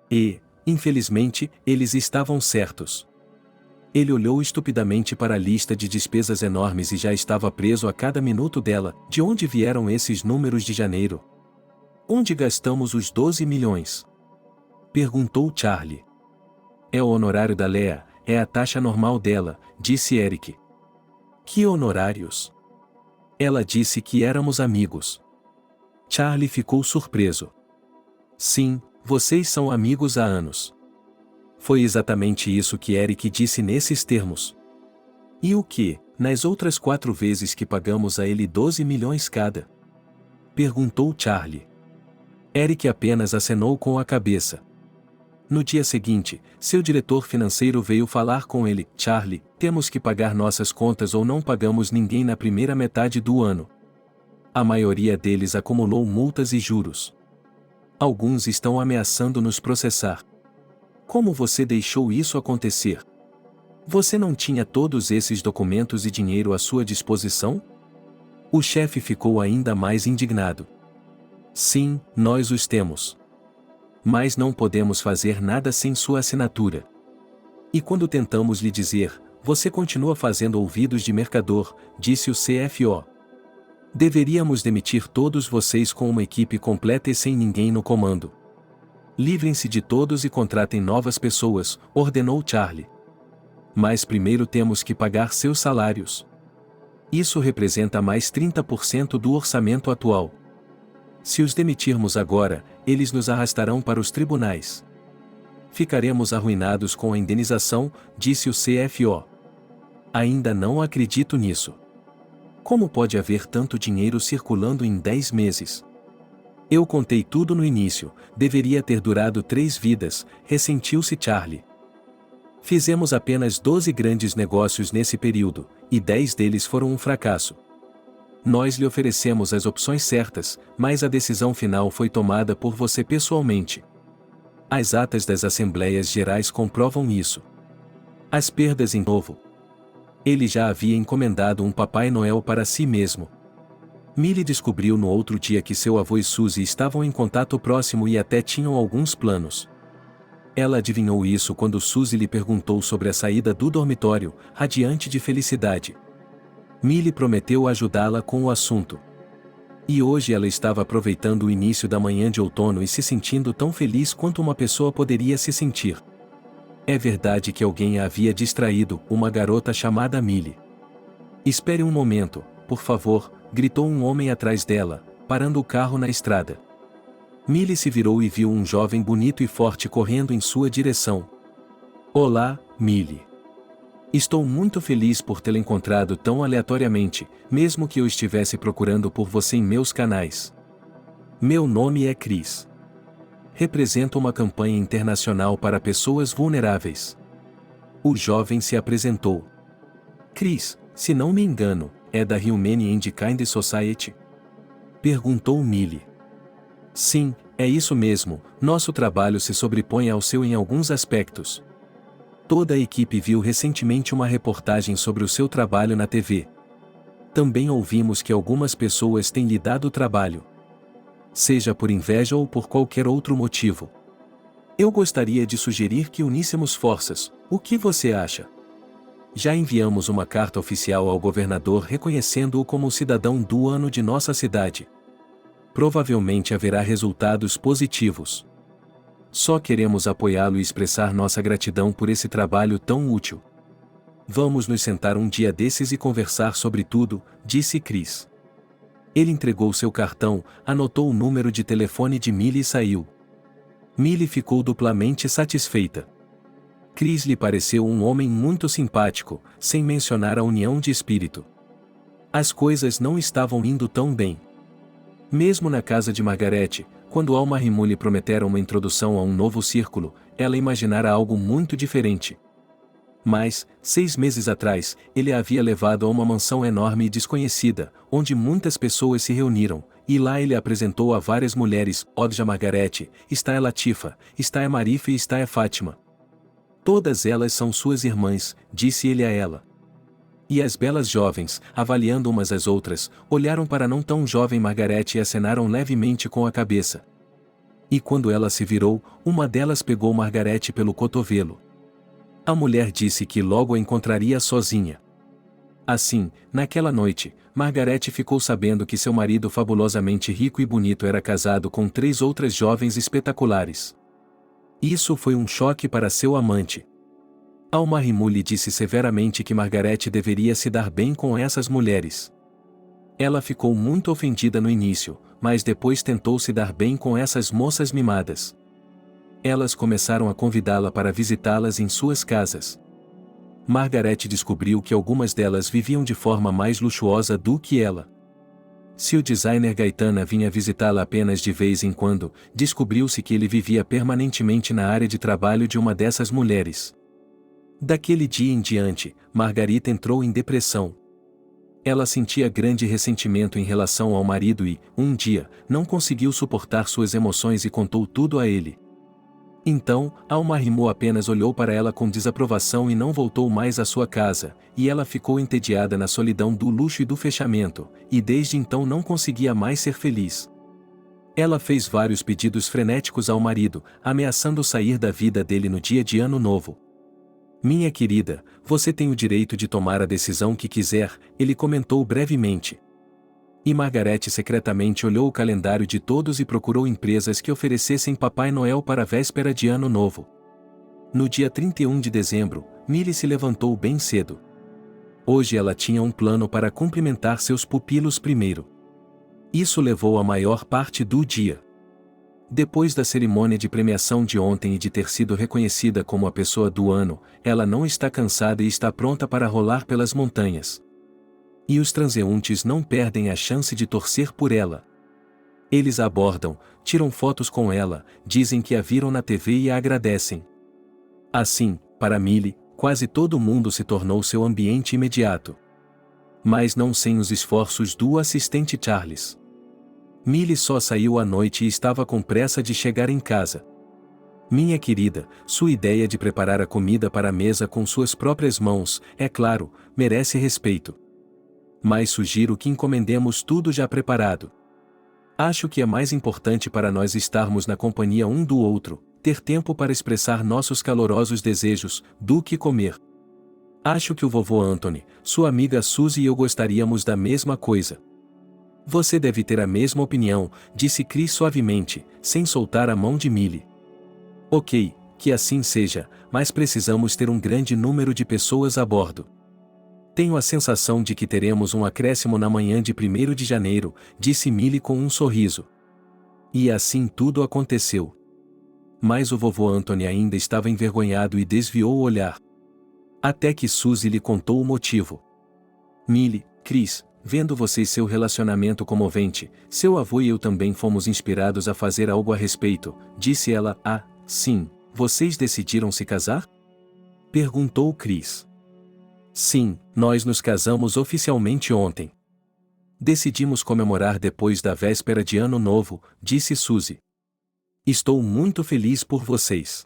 E, infelizmente, eles estavam certos. Ele olhou estupidamente para a lista de despesas enormes e já estava preso a cada minuto dela. De onde vieram esses números de janeiro? Onde gastamos os 12 milhões? Perguntou Charlie. É o honorário da Lea, é a taxa normal dela, disse Eric. Que honorários? Ela disse que éramos amigos. Charlie ficou surpreso. Sim, vocês são amigos há anos. Foi exatamente isso que Eric disse nesses termos. E o que, nas outras 4 vezes que pagamos a ele 12 milhões cada? Perguntou Charlie. Eric apenas acenou com a cabeça. No dia seguinte, seu diretor financeiro veio falar com ele. Charlie, temos que pagar nossas contas ou não pagamos ninguém na primeira metade do ano. A maioria deles acumulou multas e juros. Alguns estão ameaçando nos processar. Como você deixou isso acontecer? Você não tinha todos esses documentos e dinheiro à sua disposição? O chefe ficou ainda mais indignado. Sim, nós os temos. Mas não podemos fazer nada sem sua assinatura. E quando tentamos lhe dizer, você continua fazendo ouvidos de mercador, disse o CFO. Deveríamos demitir todos vocês com uma equipe completa e sem ninguém no comando. Livrem-se de todos e contratem novas pessoas, ordenou Charlie. Mas primeiro temos que pagar seus salários. Isso representa mais 30% do orçamento atual. Se os demitirmos agora, eles nos arrastarão para os tribunais. Ficaremos arruinados com a indenização, disse o CFO. Ainda não acredito nisso. Como pode haver tanto dinheiro circulando em 10 meses? Eu contei tudo no início, deveria ter durado 3 vidas, ressentiu-se Charlie. Fizemos apenas 12 grandes negócios nesse período, e 10 deles foram um fracasso. Nós lhe oferecemos as opções certas, mas a decisão final foi tomada por você pessoalmente. As atas das Assembleias Gerais comprovam isso. As perdas em novo. Ele já havia encomendado um Papai Noel para si mesmo. Millie descobriu no outro dia que seu avô e Suzy estavam em contato próximo e até tinham alguns planos. Ela adivinhou isso quando Suzy lhe perguntou sobre a saída do dormitório, radiante de felicidade. Millie prometeu ajudá-la com o assunto. E hoje ela estava aproveitando o início da manhã de outono e se sentindo tão feliz quanto uma pessoa poderia se sentir. É verdade que alguém a havia distraído, uma garota chamada Millie. Espere um momento, por favor, gritou um homem atrás dela, parando o carro na estrada. Millie se virou e viu um jovem bonito e forte correndo em sua direção. Olá, Millie. Estou muito feliz por tê-la encontrado tão aleatoriamente, mesmo que eu estivesse procurando por você em meus canais. Meu nome é Chris. Represento uma campanha internacional para pessoas vulneráveis. O jovem se apresentou. Chris, se não me engano, é da Humane and Kind Society? Perguntou Millie. Sim, é isso mesmo, nosso trabalho se sobrepõe ao seu em alguns aspectos. Toda a equipe viu recentemente uma reportagem sobre o seu trabalho na TV. Também ouvimos que algumas pessoas têm lhe dado trabalho. Seja por inveja ou por qualquer outro motivo. Eu gostaria de sugerir que uníssemos forças, o que você acha? Já enviamos uma carta oficial ao governador reconhecendo-o como o cidadão do ano de nossa cidade. Provavelmente haverá resultados positivos. Só queremos apoiá-lo e expressar nossa gratidão por esse trabalho tão útil. Vamos nos sentar um dia desses e conversar sobre tudo, disse Chris. Ele entregou seu cartão, anotou o número de telefone de Millie e saiu. Millie ficou duplamente satisfeita. Chris lhe pareceu um homem muito simpático, sem mencionar a união de espírito. As coisas não estavam indo tão bem. Mesmo na casa de Margaret, quando Alma e Mu lhe prometeram uma introdução a um novo círculo, ela imaginara algo muito diferente. Mas, 6 meses atrás, ele a havia levado a uma mansão enorme e desconhecida, onde muitas pessoas se reuniram, e lá ele apresentou a várias mulheres, Odja Margaret, Estaya Latifa, Estaya Marifa e Estaya Fátima. Todas elas são suas irmãs, disse ele a ela. E as belas jovens, avaliando umas às outras, olharam para a não tão jovem Margaret e acenaram levemente com a cabeça. E quando ela se virou, uma delas pegou Margaret pelo cotovelo. A mulher disse que logo a encontraria sozinha. Assim, naquela noite, Margaret ficou sabendo que seu marido fabulosamente rico e bonito era casado com 3 outras jovens espetaculares. Isso foi um choque para seu amante. Alma Rimu lhe disse severamente que Margaret deveria se dar bem com essas mulheres. Ela ficou muito ofendida no início, mas depois tentou se dar bem com essas moças mimadas. Elas começaram a convidá-la para visitá-las em suas casas. Margaret descobriu que algumas delas viviam de forma mais luxuosa do que ela. Se o designer Gaetana vinha visitá-la apenas de vez em quando, descobriu-se que ele vivia permanentemente na área de trabalho de uma dessas mulheres. Daquele dia em diante, Margarita entrou em depressão. Ela sentia grande ressentimento em relação ao marido e, um dia, não conseguiu suportar suas emoções e contou tudo a ele. Então, Alma Rimu apenas olhou para ela com desaprovação e não voltou mais à sua casa, e ela ficou entediada na solidão do luxo e do fechamento, e desde então não conseguia mais ser feliz. Ela fez vários pedidos frenéticos ao marido, ameaçando sair da vida dele no dia de Ano Novo. Minha querida, você tem o direito de tomar a decisão que quiser, ele comentou brevemente. E Margaret secretamente olhou o calendário de todos e procurou empresas que oferecessem Papai Noel para a véspera de Ano Novo. No dia 31 de dezembro, Millie se levantou bem cedo. Hoje ela tinha um plano para cumprimentar seus pupilos primeiro. Isso levou a maior parte do dia. Depois da cerimônia de premiação de ontem e de ter sido reconhecida como a pessoa do ano, ela não está cansada e está pronta para rolar pelas montanhas. E os transeuntes não perdem a chance de torcer por ela. Eles a abordam, tiram fotos com ela, dizem que a viram na TV e a agradecem. Assim, para Millie, quase todo mundo se tornou seu ambiente imediato. Mas não sem os esforços do assistente Charles. Millie só saiu à noite e estava com pressa de chegar em casa. Minha querida, sua ideia de preparar a comida para a mesa com suas próprias mãos, é claro, merece respeito. Mas sugiro que encomendemos tudo já preparado. Acho que é mais importante para nós estarmos na companhia um do outro, ter tempo para expressar nossos calorosos desejos, do que comer. Acho que o vovô Anthony, sua amiga Suzy e eu gostaríamos da mesma coisa. Você deve ter a mesma opinião, disse Chris suavemente, sem soltar a mão de Millie. Ok, que assim seja, mas precisamos ter um grande número de pessoas a bordo. Tenho a sensação de que teremos um acréscimo na manhã de 1º de janeiro, disse Millie com um sorriso. E assim tudo aconteceu. Mas o vovô Anthony ainda estava envergonhado e desviou o olhar. Até que Suzy lhe contou o motivo. Millie, Chris, vendo você e seu relacionamento comovente, seu avô e eu também fomos inspirados a fazer algo a respeito, disse ela. Ah, sim, vocês decidiram se casar? Perguntou Chris. Sim, nós nos casamos oficialmente ontem. Decidimos comemorar depois da véspera de Ano Novo, disse Suzy. Estou muito feliz por vocês.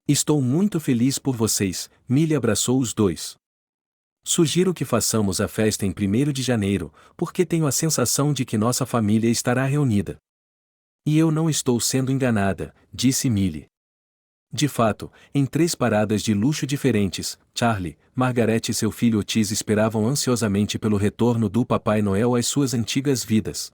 Estou muito feliz por vocês, Millie abraçou os dois. Sugiro que façamos a festa em 1º de janeiro, porque tenho a sensação de que nossa família estará reunida. E eu não estou sendo enganada, disse Millie. De fato, em 3 paradas de luxo diferentes, Charlie, Margaret e seu filho Otis esperavam ansiosamente pelo retorno do Papai Noel às suas antigas vidas.